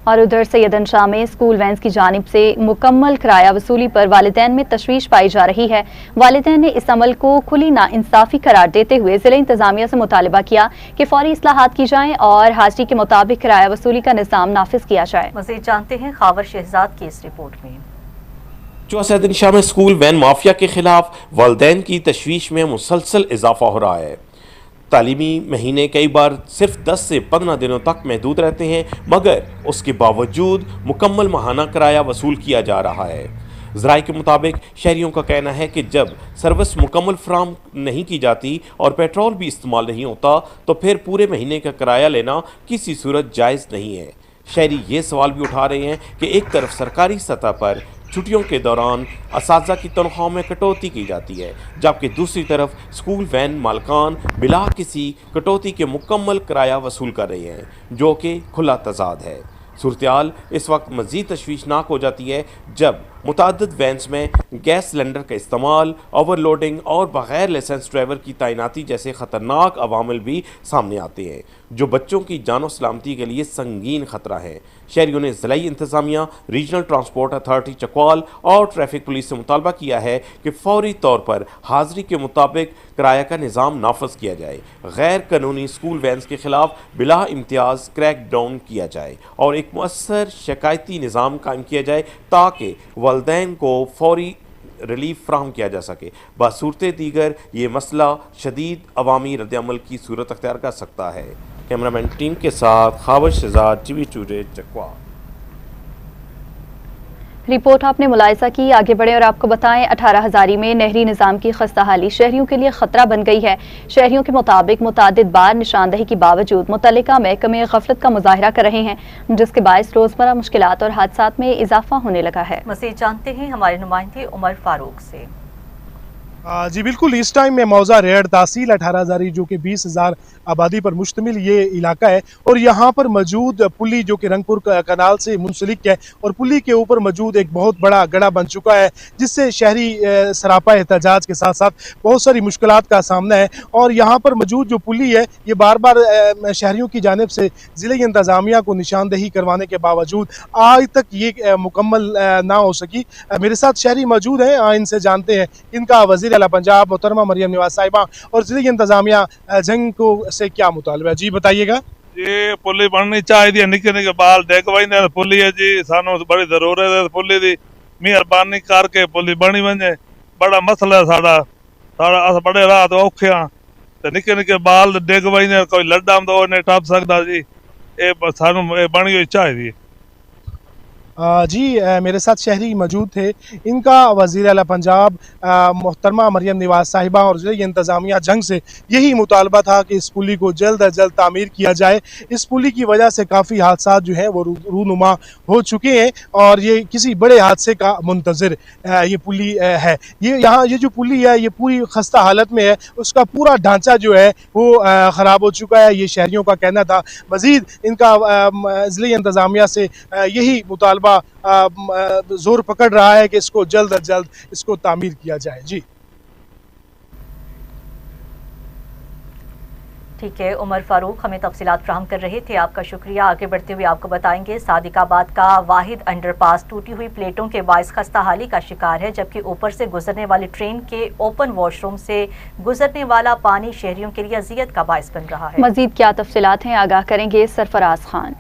और उधर सैयदन शाह में स्कूल वैन्स की जानिब से मुकम्मल किराया वसूली पर वालिदैन में तशवीश पाई जा रही है। वालिदैन ने इस अमल को खुली नाइंसाफी करार देते हुए जिला इंतजामिया से मुतालिबा किया कि फौरी इस्लाहात की जाएं और हाजिरी के मुताबिक किराया वसूली का निज़ाम नाफिज किया जाए। मज़ीद जानते हैं खावर शहजाद की इस रिपोर्ट में। सैयदन शाह में स्कूल वैन माफिया के खिलाफ वालिदैन की तशवीश में मुसलसल इजाफा हो रहा है। तालीमी महीने कई बार सिर्फ 10 से 15 दिनों तक महदूद रहते हैं, मगर उसके बावजूद मुकम्मल माहाना किराया वसूल किया जा रहा है। ज़राए के मुताबिक शहरियों का कहना है कि जब सर्विस मुकम्मल फ्राहम नहीं की जाती और पेट्रोल भी इस्तेमाल नहीं होता तो फिर पूरे महीने का किराया लेना किसी सूरत जायज़ नहीं है। शहरी ये सवाल भी उठा रहे हैं कि एक तरफ सरकारी सतह पर छुट्टियों के दौरान असातिज़ा की तनख्वाह में कटौती की जाती है, जबकि दूसरी तरफ स्कूल वैन मालकान बिला किसी कटौती के मुकम्मल किराया वसूल कर रहे हैं, जो कि खुला तजाद है। सूरत-ए-हाल इस वक्त मज़ीद तशवीशनाक हो जाती है जब मुतअद्दिद वैन्स में गैस सिलेंडर का इस्तेमाल, ओवरलोडिंग और बग़ैर लाइसेंस ड्राइवर की तैनाती जैसे ख़तरनाक अवामिल भी सामने आते हैं, जो बच्चों की जान सलामती के लिए संगीन ख़तरा है। शहरियों ने ज़िला इंतज़ामिया, रीजनल ट्रांसपोर्ट अथॉरिटी चकवाल और ट्रैफिक पुलिस से मुतालबा किया है कि फौरी तौर पर हाजिरी के मुताबिक किराया का निज़ाम नाफज किया जाए, गैर कानूनी स्कूल वैन्स के खिलाफ बिला इम्तियाज़ क्रैक डाउन किया जाए और एक मुअस्सर शिकायती निज़ाम कायम किया जाए ताकि वालिदैन को फौरी रिलीफ फ्राहम किया जा सके। बसूरत दीगर ये मसला शदीद अवामी रद्द-ए-अमल की सूरत अख्तियार कर सकता है। कैमरामैन टीम के साथ खावर शहजाद, टीवी टुडे, चकवा। रिपोर्ट आपने मुलाहिजा की। आगे बढ़े और आपको बताएं 18 हज़ारी में नहरी निज़ाम की खस्ताहाली शहरियों के लिए ख़तरा बन गई है। शहरियों के मुताबिक मुतादिद बार निशानदही के बावजूद मुतल्लिका महकमे गफलत का मुजाहिरा कर रहे हैं, जिसके बायस रोज़मर्रा मुश्किलात और हादसात में इजाफा होने लगा है। मज़ीद जानते हैं हमारे नुमाइंदे उमर फारूक से। जी बिल्कुल, इस टाइम में मौजा रेड तहसील 18 हज़ारी जो कि 20,000 आबादी पर मुश्तमिल ये इलाका है और यहाँ पर मौजूद पुली जो कि रंगपुर कनाल से मुंसलिक है और पुली के ऊपर मौजूद एक बहुत बड़ा गड़ा बन चुका है, जिससे शहरी सरापा एहतजाज के साथ साथ बहुत सारी मुश्किलात का सामना है। और यहाँ पर मौजूद जो पुली है ये बार बार शहरियों की जानिब से ज़िले इंतज़ामिया को निशानदही करवाने के बावजूद आज तक ये मुकम्मल ना हो सकी। मेरे साथ शहरी मौजूद हैं, इनसे जानते हैं। इनका वज़ीर आला पंजाब मोहतरमा मरियम नवाज साहिबा और ज़िली इंतज़ामिया जंग को से क्या मुतालबा है? जी बताइएगा। ये पुली बननी चाहिए, निके निके बाल डेक वही पुली है जी, सानू बड़ी जरूरत है पुली दी, मेहरबानी करके पुली बनी वने, बड़ा मसला है साड़ा साड़ा अस बड़े रात औखे हाँ ते निके निके बाल डेक वही कोई लड्डा तो नहीं टप सकता जी, ये सानू बनी हुई चाहिए। जी मेरे साथ शहरी मौजूद थे, इनका वज़ीर आला पंजाब मोहतरमा मरियम नवाज साहिबा और ज़िली इंतज़ामिया जंग से यही मुतालबा था कि इस पुली को जल्द अज जल्द तामीर किया जाए। इस पुली की वजह से काफ़ी हादसा जो है वो रूनुमा हो चुके हैं और ये किसी बड़े हादसे का मुंतज़िर ये पुली है। ये जो पुली है ये पूरी खस्ता हालत में है, उसका पूरा ढांचा जो है वो ख़राब हो चुका है, ये शहरियों का कहना था। मज़ीद इनका ज़िली इंतज़ामिया से यही मुतालबा जोर पकड़ रहा है कि इसको जल्द अज जल्द इसको तामीर किया जाए। जी ठीक है, उमर फारूक हमें तफसीलात फ्राहम कर रहे थे, आपका शुक्रिया। आगे बढ़ते हुए आपको बताएंगे सादिकाबाद का वाहिद अंडरपास टूटी हुई प्लेटों के बायस खस्ताहाली का शिकार है, जबकि ऊपर से गुजरने वाली ट्रेन के ओपन वॉशरूम से गुजरने वाला पानी शहरियों के लिए अजियत का बायस बन रहा है। मजीद क्या तफसीलात हैं आगाह करेंगे सरफराज खान।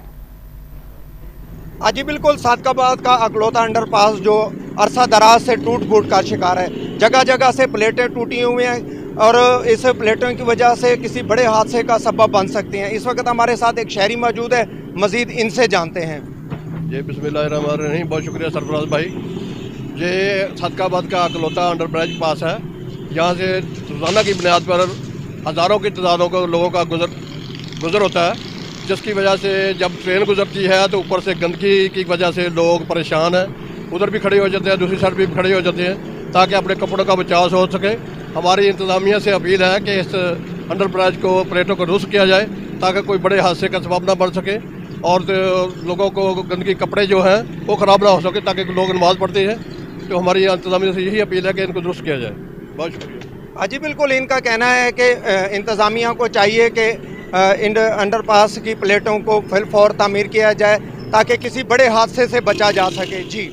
जी बिल्कुल, सादिकाबाद का अकलौता अंडरपास जो अरसा दराज से टूट फूट का शिकार है, जगह जगह से प्लेटें टूटी हुई हैं और इस प्लेटों की वजह से किसी बड़े हादसे का सबब बन सकती हैं। इस वक्त हमारे साथ एक शहरी मौजूद है, मजीद इनसे जानते हैं। जी बिस्मिल्लाहिर्रहमानिर्रहीम, बहुत शुक्रिया सरफराज भाई। ये सादिकाबाद का अकलौता अंडरब्रिज पास है, यहाँ से रोज़ाना की बुनियाद पर हज़ारों की तादादों को लोगों का गुजर होता है, जिसकी वजह से जब ट्रेन गुजरती है तो ऊपर से गंदगी की वजह से लोग परेशान हैं, उधर भी खड़े हो जाते हैं, दूसरी साइड भी खड़े हो जाते हैं ताकि अपने कपड़ों का बचाव हो सके। हमारी इंतज़ामिया से अपील है कि इस अंडरब्रिज को प्लेटों को दुरुस्त किया जाए ताकि कोई बड़े हादसे का सबब ना बन सके और लोगों को गंदगी कपड़े जो हैं वो ख़राब ना हो सके ताकि लोग नमाज़ पढ़ते हैं। तो हमारी इंतज़ामिया से यही अपील है कि इनको दुरुस्त किया जाए। बहुत शुक्रिया। जी बिल्कुल, इनका कहना है कि इंतज़ामिया को चाहिए कि अंडरपास की प्लेटों को फिलफौर तामीर किया जाए ताकि किसी बड़े हादसे से बचा जा सके। जी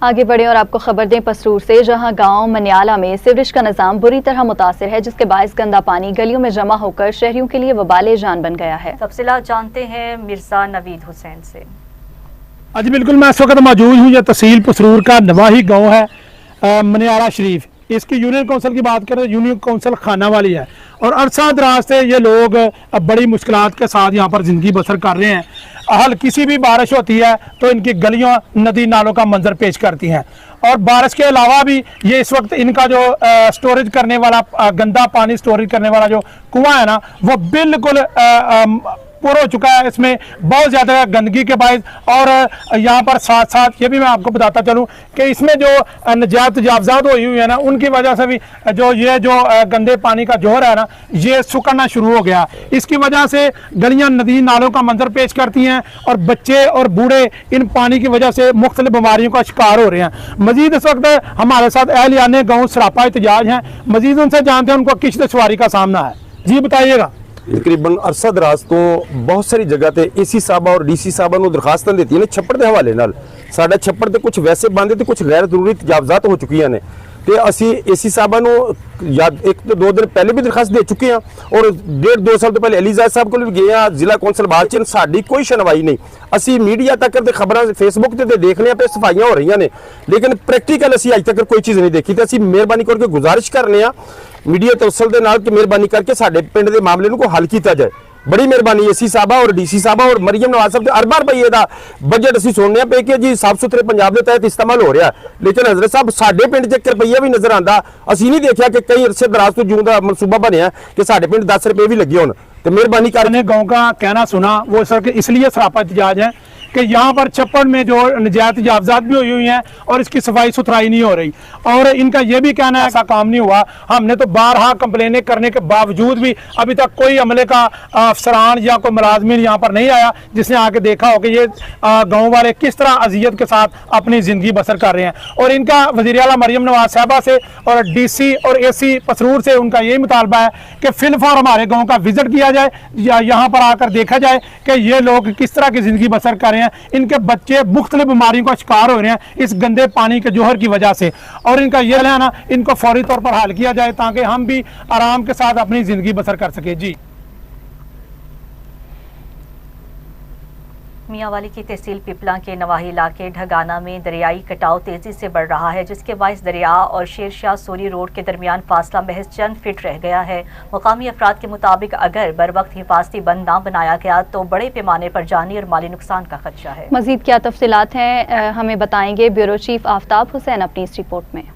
आगे बढ़े और आपको खबर दें पसरूर से, जहां गांव मनियाला में सीवरेज का निज़ाम बुरी तरह मुतासिर है, जिसके बायस गंदा पानी गलियों में जमा होकर शहरियों के लिए वबाले जान बन गया है। तफसीलात जानते हैं मिर्जा नवीद हुसैन से। जी बिल्कुल, मैं इस वक्त मौजूद हूँ, ये तहसील पसरूर का नवाही गाँव है मनियाला शरीफ। इसकी यूनियन काउंसिल की बात करें, यूनियन काउंसिल खाना वाली है और अरसा दराज से ये लोग अब बड़ी मुश्किलात के साथ यहाँ पर ज़िंदगी बसर कर रहे हैं। हल किसी भी बारिश होती है तो इनकी गलियाँ नदी नालों का मंजर पेश करती हैं और बारिश के अलावा भी ये इस वक्त इनका जो स्टोरेज करने वाला गंदा पानी स्टोरेज करने वाला जो कुआं है ना, वो बिल्कुल पूरा हो चुका है। इसमें बहुत ज़्यादा गंदगी के बायस और यहाँ पर साथ साथ ये भी मैं आपको बताता चलूँ कि इसमें जो नजात तजावजात हुई है ना, उनकी वजह से भी जो गंदे पानी का जोहर है ना, ये सुकड़ना शुरू हो गया। इसकी वजह से गलियाँ नदी नालों का मंजर पेश करती हैं और बच्चे और बूढ़े इन पानी की वजह से मुख्तलिफ बीमारियों का शिकार हो रहे हैं। मजीद इस वक्त हमारे साथ अहलियाने गाँव सरापा एहतजाज हैं, मजीद उनसे जानते हैं उनको किस सवारी का सामना है। जी बताइएगा। तकरीबन अरसा दराज तो बहुत सारी जगह ते एसी साहबा और डीसी साहबा ਨੂੰ ਦਰਖਾਸਤਾਂ ਦਿੱਤੀਆਂ ਨੇ ਛੱਪੜ ਦੇ ਹਵਾਲੇ ਨਾਲ। ਸਾਡਾ ਛੱਪੜ ਤੇ ਕੁਝ ਵੈਸੇ ਬੰਦੇ ਤੇ ਕੁਝ ਗੈਰ ਜ਼ਰੂਰੀ ਤਜਾਵਜ਼ਾਤ ਹੋ ਚੁੱਕੀਆਂ ਨੇ ਤੇ ਅਸੀਂ ਏਸੀ ਸਾਹਿਬਾਂ ਨੂੰ ਇੱਕ ਤੋਂ ਦੋ ਦਿਨ ਪਹਿਲੇ ਵੀ ਦਰਖਾਸਤ ਦੇ ਚੁੱਕੇ ਹਾਂ ਔਰ 1.5-2 ਸਾਲ ਤੋਂ ਪਹਿਲੇ ਅਲੀਜ਼ਾਦ ਸਾਹਿਬ ਕੋਲ ਵੀ ਗਏ ਹਾਂ, ਜ਼ਿਲ੍ਹਾ ਕੌਂਸਲ ਬਾਲਚਨ, ਸਾਡੀ ਕੋਈ ਸੁਣਵਾਈ ਨਹੀਂ। ਅਸੀਂ ਮੀਡੀਆ ਤੱਕ ਤੇ ਖਬਰਾਂ ਫੇਸਬੁੱਕ ਤੇ ਦੇਖ ਲਿਆ ਤੇ ਸਫਾਈਆਂ ਹੋ ਰਹੀਆਂ ਨੇ, ਲੇਕਿਨ ਪ੍ਰੈਕਟੀਕਲ ਅਸੀਂ ਅੱਜ ਤੱਕ ਕੋਈ ਚੀਜ਼ ਨਹੀਂ ਦੇਖੀ ਤੇ ਅਸੀਂ ਮਿਹਰਬਾਨੀ ਕਰਕੇ ਗੁਜ਼ਾਰਿਸ਼ ਕਰਨੇ ਆ मीडिया तवसल के नाल कि मेहरबानी करके साडे पिंड के मामले को हल किया जाए। बड़ी मेहरबानी एसी साहबा और डीसी साहबा और मरियम नवाज साहब अरबा रुपये का बजट असीं सुनने पे कि जी साफ सुथरे पंजाब के तहत इस्तेमाल हो रहा, लेकिन हजरत साहब साडे पिंड 'च 1 रुपया भी नजर आता असीं नहीं देखा कि कई अरसे दराज तो जूं का मनसूबा बनया कि साडे पिंड 10 रुपये भी लगे होन। तो मेहरबानी करने गाँव का कहना सुना वो सर इसलिए सरापा एहतजाज है कि यहाँ पर छप्पड़ में जो नजायत तजावजात भी हुई हैं और इसकी सफाई सुथराई नहीं हो रही और इनका ये भी कहना है ऐसा काम नहीं हुआ। हमने तो बारहा कंप्लेनें करने के बावजूद भी अभी तक कोई अमले का अफसरान या कोई मुलाजमीन यहाँ पर नहीं आया जिसने आके देखा हो कि ये गाँव वाले किस तरह अजियत के साथ अपनी ज़िंदगी बसर कर रहे हैं। और इनका वज़ीर आला मरियम नवाज साहबा से और DC और AC पसरूर से उनका यही मुतालबा है कि फिलफौर हमारे गाँव का विजिट किया जाए या यहाँ पर आकर देखा जाए कि ये लोग किस तरह की ज़िंदगी बसर कर रहे हैं। रहे हैं, इनके बच्चे मुख्तलिफ बीमारियों का शिकार हो रहे हैं इस गंदे पानी के जोहर की वजह से, और इनका ये है ना, इनको फौरी तौर पर हल किया जाए ताकि हम भी आराम के साथ अपनी ज़िंदगी बसर कर सके। जी। मियांवाली की तहसील पिपला के नवाही इलाके ढगाना में दरियाई कटाव तेजी से बढ़ रहा है, जिसके बायस दरिया और शेरशाह सूरी रोड के दरमियान फासला महज चंद फीट रह गया है। मुकामी अफराद के मुताबिक अगर बर वक्त हिफाजती बंद ना बनाया गया तो बड़े पैमाने पर जानी और माली नुकसान का खदशा है। मजीद क्या तफसीलात हैं हमें बताएंगे ब्यूरो चीफ आफ्ताब हुसैन अपनी इस रिपोर्ट में।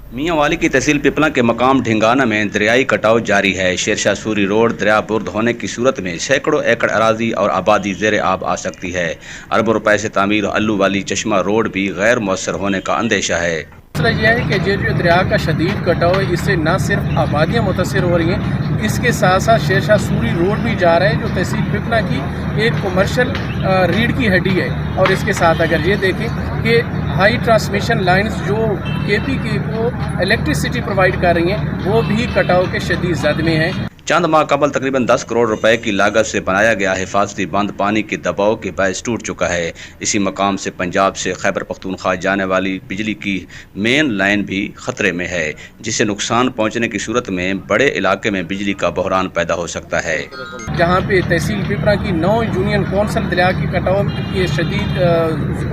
मियांवाली की तहसील पिपला के मकाम ढिंगाना में दरियाई कटाव जारी है। शेरशाह सूरी रोड दरिया बुर्द होने की सूरत में सैकड़ों एकड़ अराजी और आबादी ज़ेर आब आ सकती है। अरबों रुपए से तामीर अल्लू वाली चश्मा रोड भी गैर मुअस्सर होने का अंदेशा है। मसला यह है कि जो दरिया का शदीद कटाव है, इससे न सिर्फ आबादियाँ मुतासिर हो रही हैं, इसके साथ साथ शेरशाह सूरी रोड भी जा रहा है जो तहसील पिपला की एक कमर्शियल रीढ़ की हड्डी है। और इसके साथ अगर ये देखें कि हाई ट्रांसमिशन लाइंस जो KPK को इलेक्ट्रिसिटी प्रोवाइड कर रही हैं वो भी कटाव के शदीद जद में हैं। चंद माह कबल तकरीबन 10 करोड़ रुपए की लागत से बनाया गया हिफाजती बंद पानी के दबाव के बायस टूट चुका है। इसी मकाम से पंजाब से खैबर पख्तूनख्वा जाने वाली बिजली की मेन लाइन भी खतरे में है, जिससे नुकसान पहुंचने की सूरत में बड़े इलाके में बिजली का बहरान पैदा हो सकता है। जहाँ पे तहसील पिपरा की 9 यूनियन कौंसिल दरिया की कटाव की शदीद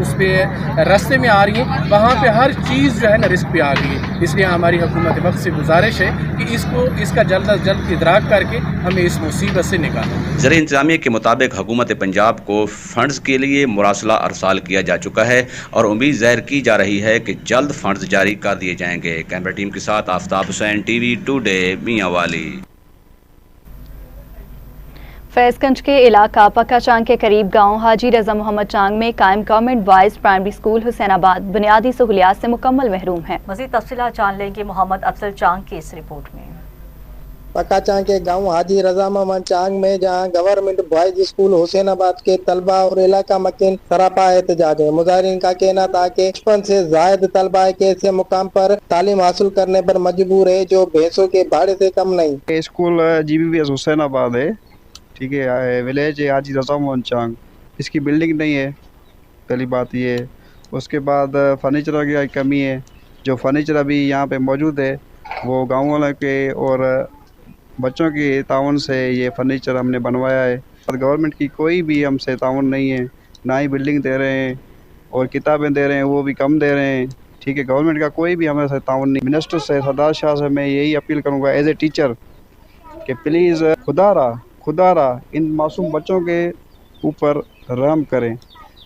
उस पर रास्ते में आ रही है, वहाँ पे हर चीज़ जो है ना रिस्क पे आ गई है। इसलिए हमारी हुकूमत वक्त से गुजारिश है कि इसका जल्द अज जल्द इदराक करके हमें इस मुसीबत से निकालें। ज़र इंतज़ामिया के मुताबिक हुकूमत पंजाब को फंड्स के लिए मुरासला अरसाल किया जा चुका है और उम्मीद ज़ाहिर की जा रही है कि जल्द फंड्स जारी कर दिए जाएंगे। कैमरा टीम के साथ आफ्ताब हुसैन, TV टुडे, मियांवाली। फैज़गंज के इलाका पक्का चांग के करीब गांव हाजी रजा मोहम्मद चांग में कायम government boys primary school Hussainabad बुनियादी सहूलियात से मुकम्मल महरूम है। मज़ीद तफसीलात जान लेंगे मोहम्मद अफजल चांग की इस रिपोर्ट में। पक्का चांग के गांव हाजी रजा मोहम्मद चांग में जहां गवर्नमेंट बॉयज स्कूल हुसैनाबाद के तलबा और इलाका मकीन सरापा एहतजाज है। मुजाहिरीन का कहना था कि 55 से जायद तलबा के ऐसे मुकाम पर तालीम हासिल करने पर मजबूर है जो भैंसों के भाड़े से कम नहीं। स्कूल GBVS हुसैनाबाद है, ठीक है, विलेज है हाजी रजा मोहम्मद चांग। इसकी बिल्डिंग नहीं है, पहली बात ये है। उसके बाद फर्नीचर की कमी है। जो फर्नीचर अभी यहाँ पे मौजूद है वो गाँव वालों के और बच्चों की ताउन से ये फर्नीचर हमने बनवाया है। गवर्नमेंट की कोई भी हमसे ताउन नहीं है, ना ही बिल्डिंग दे रहे हैं और किताबें दे रहे हैं वो भी कम दे रहे हैं, ठीक है। गवर्नमेंट का कोई भी हमारे साथ ताउन नहीं। मिनिस्टर से सरदार शाह से मैं यही अपील करूँगा एज ए टीचर कि प्लीज़ खुदारा इन मासूम बच्चों के ऊपर रहम करें,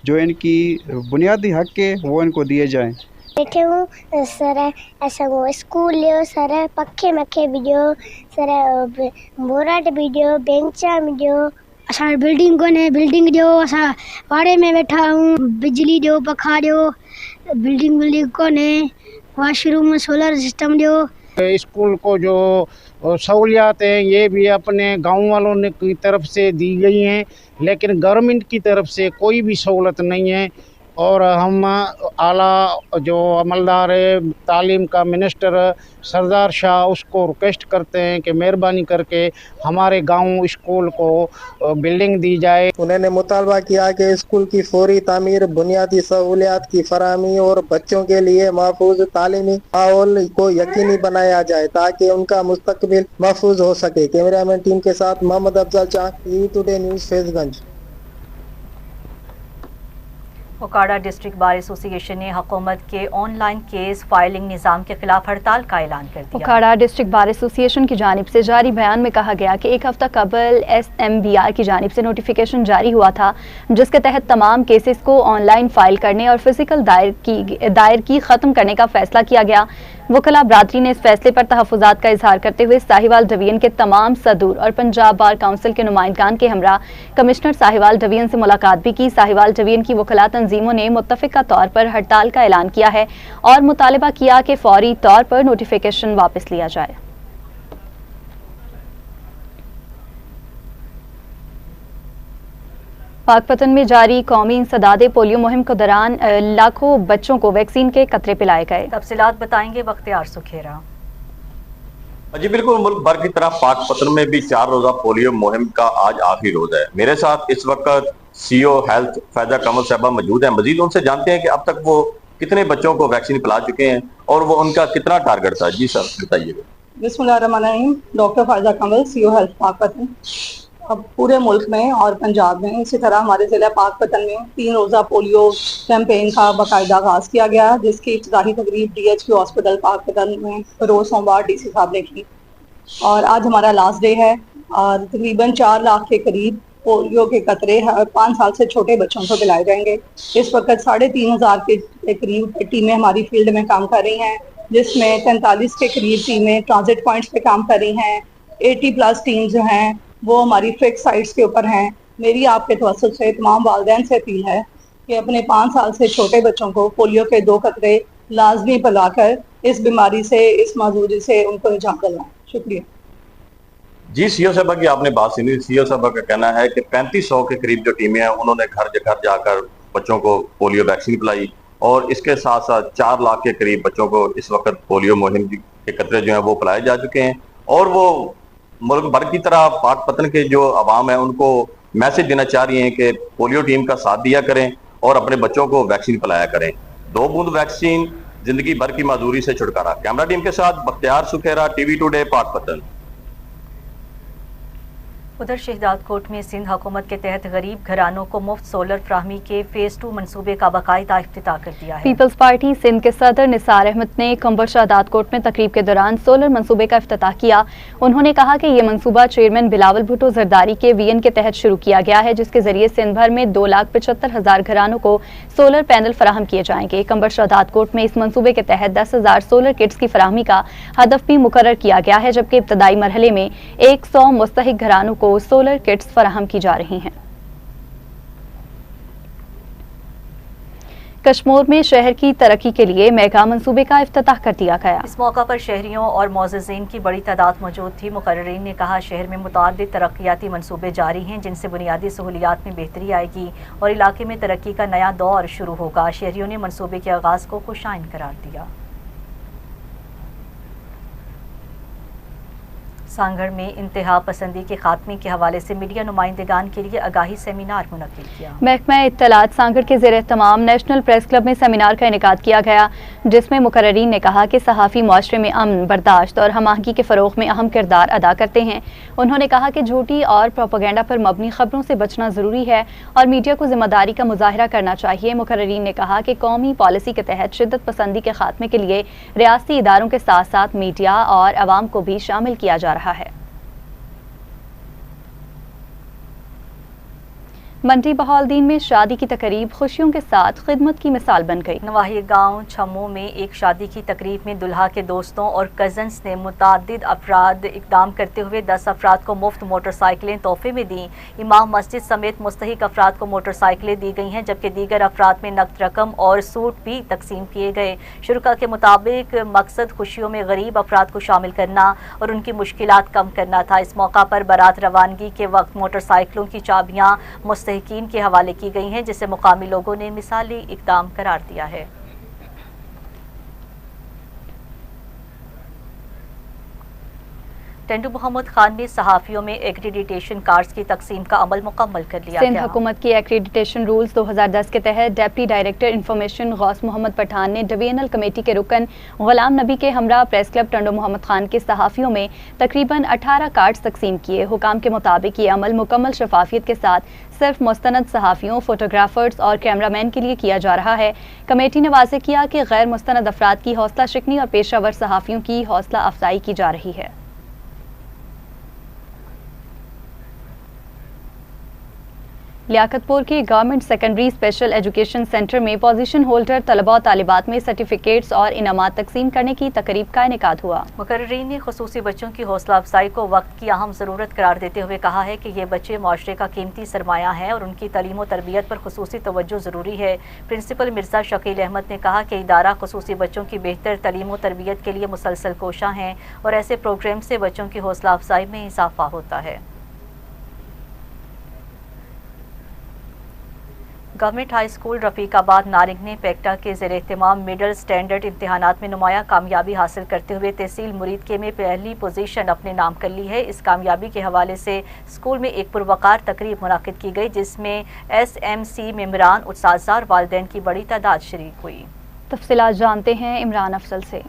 जो इनकी बुनियादी हक़ है वो इनको दिए जाएँ। बैठे हूँ सर, ऐसा वो स्कूल लियो सर, पखे मखे भी दियो सर, बोराट भी दियो, बेंचा भी दियो। असा बिल्डिंग को ने बिल्डिंग दियो, असा वाड़े में बैठा हूँ, बिजली दियो, पखा दियो, बिल्डिंग को ने वाशरूम सोलर सिस्टम दियो। स्कूल को जो सहूलियात हैं ये भी अपने गांव वालों ने की तरफ से दी गई हैं, लेकिन गवर्नमेंट की तरफ से कोई भी सहूलत नहीं है। और हम आला जो अमलदार है तालीम का मिनिस्टर सरदार शाह उसको रिक्वेस्ट करते हैं कि मेहरबानी करके हमारे गांव स्कूल को बिल्डिंग दी जाए। उन्होंने मुतालबा किया कि स्कूल की फौरी तामीर, बुनियादी सहूलियात की फराहमी और बच्चों के लिए महफूज तालीमी माहौल को यकीनी बनाया जाए ताकि उनका मुस्तकबिल महफूज हो सके। कैमरामैन टीम के साथ Mohammad Afzal Chang, TV today news, Faizganj. Okara district bar association ने हुकूमत के ऑनलाइन केस फाइलिंग निज़ाम के खिलाफ हड़ताल का ऐलान कर दिया। ओकाड़ा डिस्ट्रिक्ट बार एसोसिएशन की जानिब से जारी बयान में कहा गया कि एक हफ्ता कबल SMBR की जानिब से नोटिफिकेशन जारी हुआ था जिसके तहत तमाम केसेस को ऑनलाइन फाइल करने और फिजिकल दायर की ख़त्म करने का फैसला किया गया। वकला बरादरी ने इस फैसले पर तहफ़्फ़ुज़ात का इजहार करते हुए साहिवाल डिवीजन के तमाम सदूर और पंजाब बार काउंसिल के नुमाइंदगान के हमरा कमिश्नर साहिवाल डिवीजन से मुलाकात भी की। साहिवाल डिवीजन की वकला तंजीमों ने मुत्तफ़िका तौर पर हड़ताल का ऐलान किया है और मुतालबा किया कि फौरी तौर पर नोटिफिकेशन वापस लिया जाए। पाकपतन में जारी कौमी इंसदादे पोलियो मुहिम के दौरान लाखों बच्चों को वैक्सीन के कतरे पिलाए गए। तफसीलात बताएंगे बख्तियार सुखेरा। जी बिल्कुल, मुल्क भर की तरह पाकपतन में भी 4 रोजा पोलियो मुहिम का आज आखिरी रोज है। मेरे साथ इस वक्त CEO हेल्थ फैजा कमल साहबा मौजूद हैं। मजीद उनसे जानते हैं कि अब तक वो कितने बच्चों को वैक्सीन पिला चुके हैं और वो उनका कितना टारगेट था। जी सर बताइएगा। बिस्मिल्लाहिर्रहमानिर्रहीम। डॉक्टर फायजा कमल, CEO हेल्थ पाकपतन। अब पूरे मुल्क में और पंजाब में इसी तरह हमारे ज़िला पाकपतन में 3 रोज़ा पोलियो कैंपेन का बाकायदा आगाज़ किया गया, जिसकी इब्तिदाई तकरीब DHQ हॉस्पिटल पाकपतन में रोज़ सोमवार DC साहब ने की और आज हमारा लास्ट डे है और तकरीबन 4 लाख के करीब पोलियो के कतरे 5 साल से छोटे बच्चों को पिलाए जाएंगे। इस वक्त 3,500 के करीब टीमें हमारी फील्ड में काम कर रही हैं, जिसमें 43 के करीब टीमें ट्रांजिट पॉइंट्स पे काम कर रही हैं। 80+ टीम जो हैं वो हमारी फिक्स साइट्स के ऊपर हैं। मेरी आपके तवज्जुह से तमाम वालिदैन से अपील है कि अपने 5 साल से छोटे बच्चों को पोलियो के 2 कतरे लाजमी पिलाकर इस बीमारी से, इस माजूरी से उनको निजात दिलाएं। शुक्रिया। जी CEO साहबा की आपने बात सुनी। CEO साहबा का कहना है कि 3500 के करीब जो टीमें हैं उन्होंने घर घर जाकर बच्चों को पोलियो वैक्सीन पिलाई और इसके साथ साथ 4 लाख के करीब बच्चों को इस वक्त पोलियो मुहिम के कतरे जो हैं वो पिलाए जा चुके हैं और वो मुल्क भर की तरह पाकपतन के जो अवाम है उनको मैसेज देना चाह रही हैं कि पोलियो टीम का साथ दिया करें और अपने बच्चों को वैक्सीन पिलाया करें। 2 बूंद वैक्सीन, जिंदगी भर की माजूरी से छुटकारा। कैमरा टीम के साथ बख्तियार सुखेरा, TV टुडे, पाकपतन। उधर शहजाद कोट में सिंध हुकूमत के तहत गरीब घरानों को मुफ्त सोलर फ्राहमी के फेज़ 2 मंसूबे का बाकायदा इफ्तिताह कर दिया है। पीपल्स पार्टी सिंध के सदर निसार अहमद ने कंबर शहजाद कोट में तकरीब के दौरान सोलर मंसूबे का इफ्तिताह किया। उन्होंने कहा कि ये मंसूबा चेयरमैन बिलावल भुट्टो जरदारी के VN के तहत शुरू किया गया है, जिसके जरिए सिंध भर में 2,75,000 घरानों को सोलर पैनल फराहम किए जाएंगे। कंबर शहजाद कोट में इस मंसूबे के तहत 10,000 सोलर किट्स की फराहमी का हदफ भी मुकर्रर किया गया है, जबकि इब्तदाई मरहले में 100 मुस्तहिक घरानों को सोलर किट्स फराहम की जा रही हैं। कश्मीर में शहर की तरक्की के लिए मेगा मंसूबे का इफ्तिताह कर दिया गया। इस मौका पर शहरियों और मोअज़्ज़िज़ीन की बड़ी तादाद मौजूद थी। मुकर्ररीन ने कहा शहर में मुतअद्दिद तरक्याती मंसूबे जारी हैं, जिनसे बुनियादी सहूलियात में बेहतरी आएगी और इलाके में तरक्की का नया दौर शुरू होगा। शहरियों ने मंसूबे के आगाज़ को खुशाइन करार दिया। सांगड़ में इंतहा पसंदी के खात्मे के हवाले से मीडिया नुमाइंदगान के लिए आगाही सेमिनार मुनक्किद किया। महकमा इत्तलात सांगड़ के ज़ेर तमाम नेशनल प्रेस क्लब में सेमिनार का इनेकाद किया गया, जिसमें मुकर्ररीन ने कहा कि सहाफ़ी मुआशरे में अमन, बर्दाश्त और हमाहंगी के फ़रोग़ में अहम किरदार अदा करते हैं। उन्होंने कहा कि झूठी और प्रोपेगेंडा पर मबनी खबरों से बचना ज़रूरी है और मीडिया को ज़िम्मेदारी का मुजाहिरा करना चाहिए। मुकर्ररीन ने कहा कि कौमी पॉलिसी के तहत शिद्दत पसंदी के खात्मे के लिए रियासती इदारों के साथ साथ मीडिया और आवाम को भी शामिल किया जा रहा है। मंडी बहाउद्दीन में शादी की तकरीब खुशियों के साथ खिदमत की मिसाल बन गई। नवाही गांव छम्मू में एक शादी की तकरीब में दुल्हा के दोस्तों और कजन्स ने मुतादिद अफराद इकदाम करते हुए 10 अफराद को मुफ्त मोटरसाइकिलें तोहफे में दी। इमाम मस्जिद समेत मुस्तहिक अफराद को मोटरसाइकिलें दी गई हैं, जबकि दीगर अफराद में नकद रकम और सूट भी तकसीम किए गए। शुरका के मुताबिक मकसद खुशियों में गरीब अफराद को शामिल करना और उनकी मुश्किलात कम करना था। इस मौका पर बारात रवानगी के वक्त मोटरसाइकिलों की चाबियां मुस्तहिकीन के हवाले की गई हैं, जिसे मुकामी लोगों ने मिसाली इकदाम करार दिया है। टेंडू मोहम्मद खान में सहाफ़ियों में एक्रीडिटेशन कार्ड्स की तकसीम का अमल मुकम्मल कर लिया गया। सिंध हुकूमत की एक्रीडिटेशन रूल्स 2010 के तहत deputy director information Ghaus Mohammad Pathan ने डिवीजनल कमेटी के रुकन गुलाम नबी के हमरा प्रेस क्लब टेंडू मोहम्मद खान के सहाफ़ियों में तकरीबन 18 कार्ड्स तकसीम किए। हुकाम के मुताबिक ये अमल मुकम्मल शफाफियत के साथ सिर्फ मुस्तनद सहाफ़ियों, फोटोग्राफर्स और कैमरामैन के लिए किया जा रहा है। कमेटी ने वाज़ेह किया कि गैर मुस्तनद अफराद की हौसला शिकनी और पेशावर सहाफ़ियों की हौसला अफजाई की जा रही है। लियाकतपुर के government secondary special education centre में पोजीशन होल्डर तलबा और तालिबात में सर्टिफिकेट्स और इनामात तकसीम करने की तकरीब का इनेकाद हुआ। मुकर्ररीन ने खुसूसी बच्चों की हौसला अफजाई को वक्त की अहम ज़रूरत करार देते हुए कहा है कि ये बच्चे माशरे का कीमती सरमाया हैं और उनकी तालीम और तरबियत पर खुसूसी तवज्जो ज़रूरी है। प्रिंसिपल मिर्ज़ा शकील अहमद ने कहा कि इदारा खुसूसी बच्चों की बेहतर तालीम और तरबियत के लिए मुसलसल कोशा हैं और ऐसे प्रोग्राम से बच्चों की हौसला अफजाई में इजाफा होता है। गवर्नमेंट हाई स्कूल रफीकाबाद नारिंग ने पेक्टा के ज़ेर एहतमाम मिडल स्टैंडर्ड इम्तहानात में नुमाया कामयाबी हासिल करते हुए तहसील मुरीद के में पहली पोजीशन अपने नाम कर ली है। इस कामयाबी के हवाले से स्कूल में एक पुरवकार तकरीब मुनाकिद की गई, जिसमें SMC मेंबरान, उस्ताज़ा और वालिदैन की बड़ी तादाद शरीक हुई। तफसीलात जानते हैं इमरान अफसल से।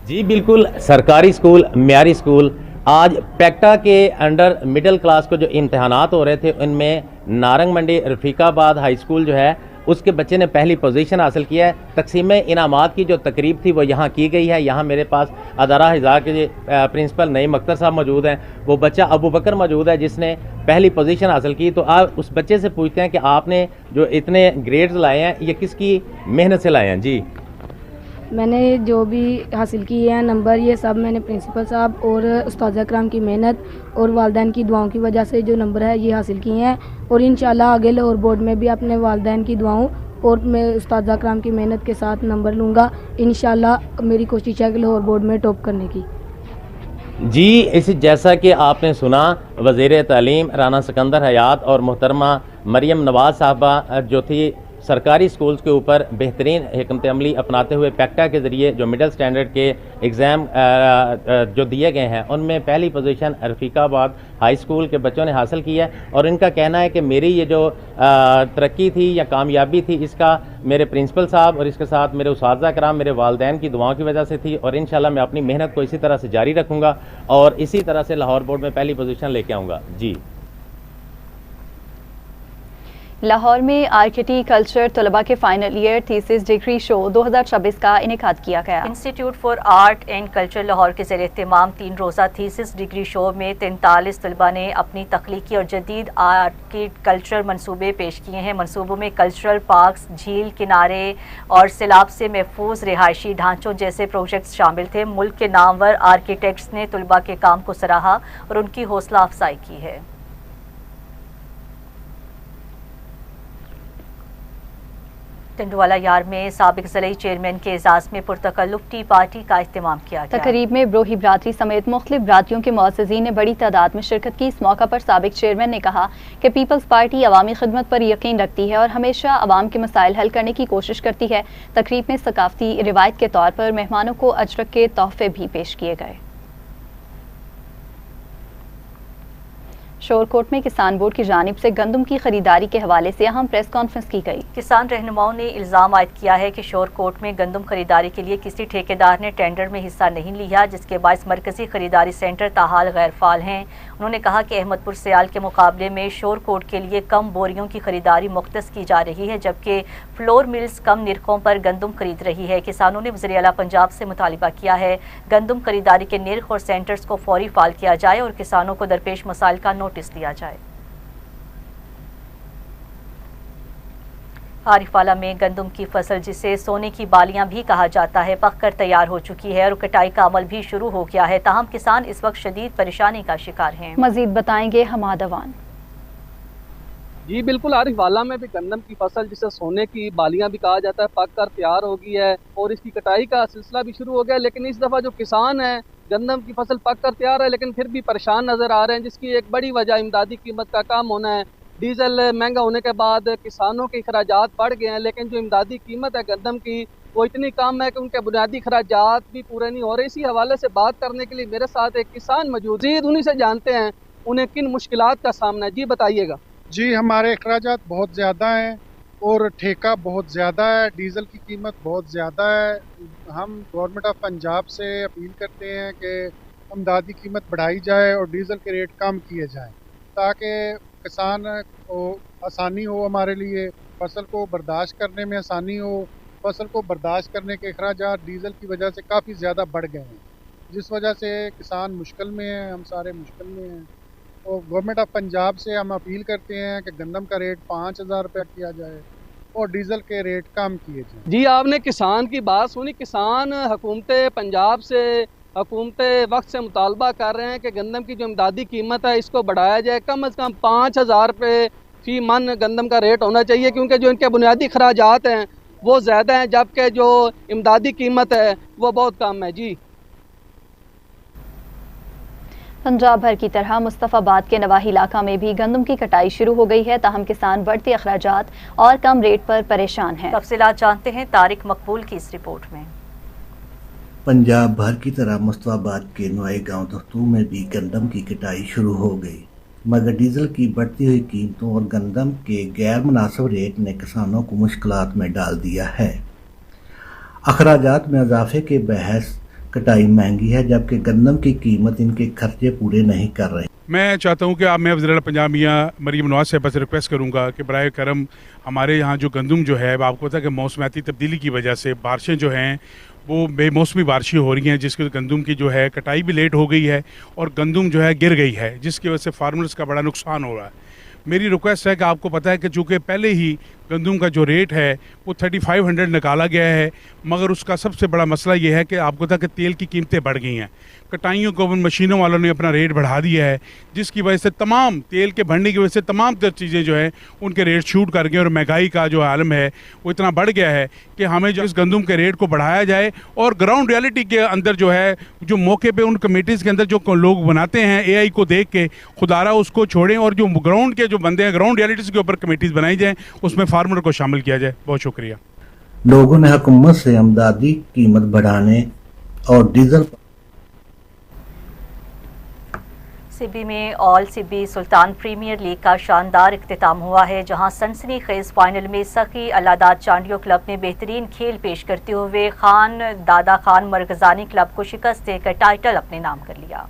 जी बिल्कुल, सरकारी स्कूल, म्यारी स्कूल, आज पेक्टा के अंडर मिडिल क्लास को जो इम्तहानात हो रहे थे उनमें नारंग मंडी रफीकाबाद हाई स्कूल जो है उसके बच्चे ने पहली पोजीशन हासिल किया है। तकसीम इनामात की जो तकरीब थी वो यहाँ की गई है। यहाँ मेरे पास अदारा हज़ार के प्रिंसिपल नईम अख्तर साहब मौजूद हैं। वो बच्चा अबू बकर मौजूद है जिसने पहली पोजीशन हासिल की। तो आप उस बच्चे से पूछते हैं कि आपने जो इतने ग्रेड्स लाए हैं ये किसकी मेहनत से लाए हैं? जी, मैंने जो भी हासिल किए हैं नंबर, ये सब मैंने प्रिंसिपल साहब और उस्ताद अकराम की मेहनत और वालिदैन की दुआओं की वजह से जो नंबर है ये हासिल किए हैं। और इंशाल्लाह आगे लाहौर बोर्ड में भी अपने वालिदैन की दुआओं और मैं उस्ताद अकराम की मेहनत के साथ नंबर लूँगा। इंशाल्लाह मेरी कोशिश है कि लाहौर बोर्ड में टॉप करने की। जी, इस जैसा कि आपने सुना, वज़ीर तालीम राना सिकंदर हयात और मोहतरमा मरियम नवाज साहबा जो थी सरकारी स्कूल्स के ऊपर बेहतरीन हिकमत अमली अपनाते हुए पेक्टा के ज़रिए जो मिडिल स्टैंडर्ड के एग्ज़ाम जो दिए गए हैं उनमें पहली पोजीशन रफीकाबाद हाई स्कूल के बच्चों ने हासिल की है। और इनका कहना है कि मेरी ये जो तरक्की थी या कामयाबी थी इसका मेरे प्रिंसिपल साहब और इसके साथ मेरे उस्ताज़ा कराम, मेरे वालिदैन की दुआओं की वजह से थी। और इंशाल्लाह मैं अपनी मेहनत को इसी तरह से जारी रखूँगा और इसी तरह से लाहौर बोर्ड में पहली पोजीशन लेके आऊँगा। जी, लाहौर में आर्किटी कल्चर तलबा के final year thesis degree show 2026 का इनेकाद किया गया। Institute for art and culture Lahore के ज़ेर एहतमाम 3 रोज़ा थीसिस डिग्री शो में 43 तलबा ने अपनी तख्लीकी और जदीद आर्किट कल्चर मनसूबे पेश किए हैं। मनसूबों में कल्चरल पार्क्स, झील किनारे और सैलाब से महफूज रिहायशी ढांचों जैसे प्रोजेक्ट्स शामिल थे। मुल्क के नामवर आर्किटेक्ट्स ने तलबा के काम को सराहा और उनकी हौसला अफजाई की है। टंडवाला यार में साबिक ज़िले चेयरमैन के एजाज़ में पुरतकल्लुफ़ टी पार्टी का इख्तिमाम किया गया। तकरीब में ब्रोही बरादरी समेत मुख्तलिफ बरादरियों के मुअज़्ज़िज़ीन ने बड़ी तादाद में शिरकत की। इस मौका पर साबिक चेयरमैन ने कहा कि पीपल्स पार्टी अवामी खिदमत पर यकीन रखती है और हमेशा अवाम के मसाइल हल करने की कोशिश करती है। तकरीब में सकाफती रिवायत के तौर पर मेहमानों को अजरक के तोहफे भी पेश किए गए। शोरकोट में किसान बोर्ड की जानिब से गंदम की खरीदारी के हवाले से अहम प्रेस कॉन्फ्रेंस की गई। किसान रहनुमाओं ने इल्ज़ाम आयद किया है कि शोरकोट में गंदम खरीदारी के लिए किसी ठेकेदार ने टेंडर में हिस्सा नहीं लिया, जिसके बायस मरकजी खरीदारी सेंटर ताहाल गैर फाल हैं। उन्होंने कहा कि अहमदपुर सियाल के मुकाबले में शोरकोट के लिए कम बोरियों की खरीदारी मुख्तस की जा रही है, जबकि फ्लोर मिल्स कम निर्खों पर गंदम खरीद रही है। किसानों ने वज़ीर आला पंजाब से मुतालिबा किया है गंदम खरीदारी के निर्ख और सेंटर्स को फौरी फाल किया जाए और किसानों को दरपेश मसाइल का नोटिस दिया जाए। आरिफाला में गंदम की फसल, जिसे सोने की बालियां भी कहा जाता है, पक कर तैयार हो चुकी है और कटाई का अमल भी शुरू हो गया है। ताहम किसान इस वक्त शदीद परेशानी का शिकार हैं। मजीद बताएंगे हमाद अवान। जी बिल्कुल, आरिफवाला में भी गंदम की फसल, जिसे सोने की बालियां भी कहा जाता है, पक कर तैयार हो गई है और इसकी कटाई का सिलसिला भी शुरू हो गया। लेकिन इस दफ़ा जो किसान हैं, गंदम की फसल पक कर तैयार है लेकिन फिर भी परेशान नज़र आ रहे हैं, जिसकी एक बड़ी वजह इमदादी कीमत का कम होना है। डीजल महंगा होने के बाद किसानों के अखराजात बढ़ गए हैं, लेकिन जो इमदादी कीमत है गंदम की वो इतनी कम है कि उनके बुनियादी अखराजात भी पूरे नहीं हो रहे। इसी हवाले से बात करने के लिए मेरे साथ एक किसान मौजूद हैं, उन्हीं से जानते हैं उन्हें किन मुश्किलात का सामना है। जी बताइएगा। जी, हमारे अखराजात बहुत ज़्यादा हैं और ठेका बहुत ज़्यादा है, डीज़ल की कीमत बहुत ज़्यादा है। हम गवर्नमेंट ऑफ पंजाब से अपील करते हैं कि इमदादी कीमत बढ़ाई जाए और डीज़ल के रेट कम किए जाएं, ताकि किसान को आसानी हो, हमारे लिए फसल को बर्दाश्त करने में आसानी हो। फसल को बर्दाश्त करने के अखराजात डीज़ल की वजह से काफ़ी ज़्यादा बढ़ गए हैं, जिस वजह से किसान मुश्किल में हैं, हम सारे मुश्किल में हैं। और गवर्नमेंट ऑफ पंजाब से हम अपील करते हैं कि गंदम का रेट 5,000 रुपया किया जाए और डीज़ल के रेट कम किए जाए। जी, आपने किसान की बात सुनी। किसान हुकूमत पंजाब से, हुकूमत वक्त से मुतालबा कर रहे हैं कि गंदम की जो इमदादी कीमत है इसको बढ़ाया जाए। कम से कम 5,000 रुपये फी मन गंदम का रेट होना चाहिए, क्योंकि जो इनके बुनियादी अखराजात हैं वो ज़्यादा हैं, जबकि जो इमदादी कीमत है वो बहुत कम है। जी, पंजाब भर की तरह मुस्तफाबाद के नवाही इलाका में भी गंदम की कटाई शुरू हो गई है, ताहम किसान बढ़ते अखराजात और कम रेट पर परेशान हैं। तफसीलात जानते हैं तारिक मकबूल की इस रिपोर्ट में। पंजाब भर की तरह मुस्तफाबाद के नवाई गांव दख्तू में भी गंदम की कटाई शुरू हो गई, मगर डीजल की बढ़ती हुई कीमतों और गंदम के गैर मुनासिब रेट ने किसानों को मुश्किलात में डाल दिया है। अखराजात में इजाफे के बहस कटाई महंगी है, जबकि गंदम की कीमत इनके खर्चे पूरे नहीं कर रही। मैं चाहता हूं कि मैं वज़ीर पंजाब मियां मरियम नवाज साहब से रिक्वेस्ट करूंगा कि बराए करम हमारे यहाँ जो गंदम जो है, आपको पता है कि मौसमाती तब्दीली की वजह से बारिशें जो हैं वो बेमौसमी बारिशें हो रही हैं, जिसकी गंदम की जो है कटाई भी लेट हो गई है और गंदम जो है गिर गई है, जिसकी वजह से फार्मर्स का बड़ा नुकसान हो रहा है। मेरी रिक्वेस्ट है कि आपको पता है कि चूँकि पहले ही गंदम का जो रेट है वो 3500 निकाला गया है, मगर उसका सबसे बड़ा मसला ये है कि आपको पता है कि तेल की कीमतें बढ़ गई हैं। कटाइयों को मशीनों वालों ने अपना रेट बढ़ा दिया है, जिसकी वजह से तमाम तेल के बढ़ने की वजह से तमाम तर चीज़ें जो हैं उनके रेट शूट कर गए और महंगाई का जो आलम है वो इतना बढ़ गया है कि हमें जो इस गंदम के रेट को बढ़ाया जाए और ग्राउंड रियलिटी के अंदर जो है जो मौके पे उन कमेटीज़ के अंदर जो लोग बनाते हैं AI को देख के खुदारा उसको छोड़ें और जो ग्राउंड के जो बंदे हैं ग्राउंड रियलिटीज़ के ऊपर कमेटीज़ बनाई जाएँ, उसमें फार्मर को शामिल किया जाए। बहुत शुक्रिया। लोगों ने हुकूमत से आमदनी कीमत बढ़ाने और डीजल सिब्बी में ऑल सिब्बी सुल्तान प्रीमियर लीग का शानदार इख्तिताम हुआ है, जहां सनसनीखेज फाइनल में सखी अलादाद चांडियो क्लब ने बेहतरीन खेल पेश करते हुए खान दादा खान मरकजानी क्लब को शिकस्त देकर टाइटल अपने नाम कर लिया।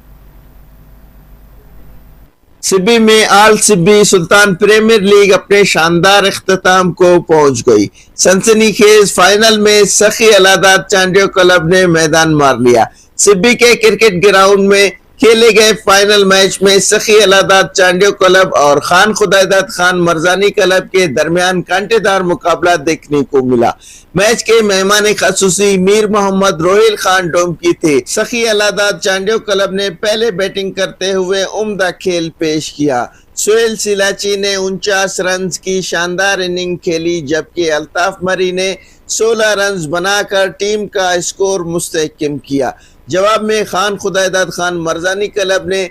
सिब्बी में आल सिब्बी सुल्तान प्रीमियर लीग अपने शानदार इख्तिताम को पहुंच गई। सनसनीखेज फाइनल में सखी अलादाद चांडियो क्लब ने मैदान मार लिया। सिब्बी के क्रिकेट ग्राउंड में खेले गए फाइनल मैच में सखी अलादाद चांडियो क्लब और खान खुदाइदाद खान मरजानी क्लब के दरमियान कांटेदार मुकाबला देखने को मिला। मैच के मेहमान खसूसी मीर मोहम्मद रोहिल खान डोमकी थे। सखी अलादाद चांडियो क्लब ने पहले बैटिंग करते हुए उम्दा खेल पेश किया। सोहेल सिलाची ने 49 रन की शानदार इनिंग खेली, जबकि अल्ताफ मरी ने 16 रन बनाकर टीम का स्कोर मुस्तहकम किया। जवाब में खान खुदाइदाद खान मरजानी क्लब ने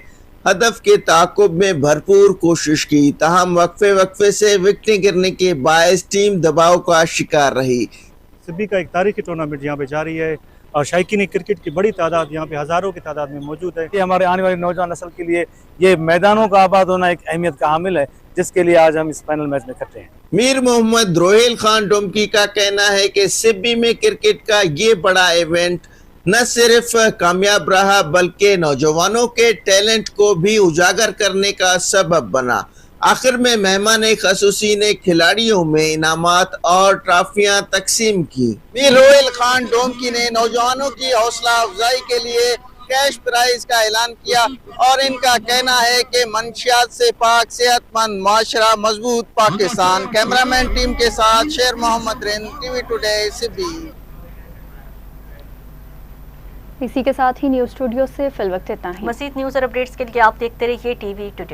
हदफ के ताक़ुब में भरपूर कोशिश की, ताहम वक्फे से विकेटें गिरने के बायस टीम दबाव का शिकार रही। सिब्बी का एक तारीखी टूर्नामेंट यहाँ पे जारी है और शायकीन क्रिकेट की बड़ी तादाद यहाँ पे हज़ारों की तादाद में मौजूद है। ये हमारे आने वाली नौजवान नस्ल के लिए ये मैदानों का आबाद होना एक अहमियत का हामिल है, जिसके लिए आज हम इस फाइनल मैच में इकट्ठे हैं। मीर मोहम्मद रोहिल खान डोमकी का कहना है कि सिब्बी में क्रिकेट का ये बड़ा इवेंट न सिर्फ कामयाब रहा बल्कि नौजवानों के टैलेंट को भी उजागर करने का सबब बना। आखिर में मेहमान खसूसी ने खिलाड़ियों में इनामात और ट्रॉफियां तकसीम की। मीर रोहिल खान डोमकी ने नौजवानों की हौसला अफजाई के लिए कैश प्राइज का ऐलान किया और इनका कहना है कि मंशियात से पाक सेहतमंद माशरा मजबूत पाकिस्तान। कैमरामैन टीम के साथ शेर मोहम्मद रिन, टीवी टुडे सिब्बी। इसी के साथ ही न्यूज़ स्टूडियो से फिलवक्त इतना ही। मज़ीद न्यूज़ और अपडेट्स के लिए आप देखते रहिए टीवी टुडे।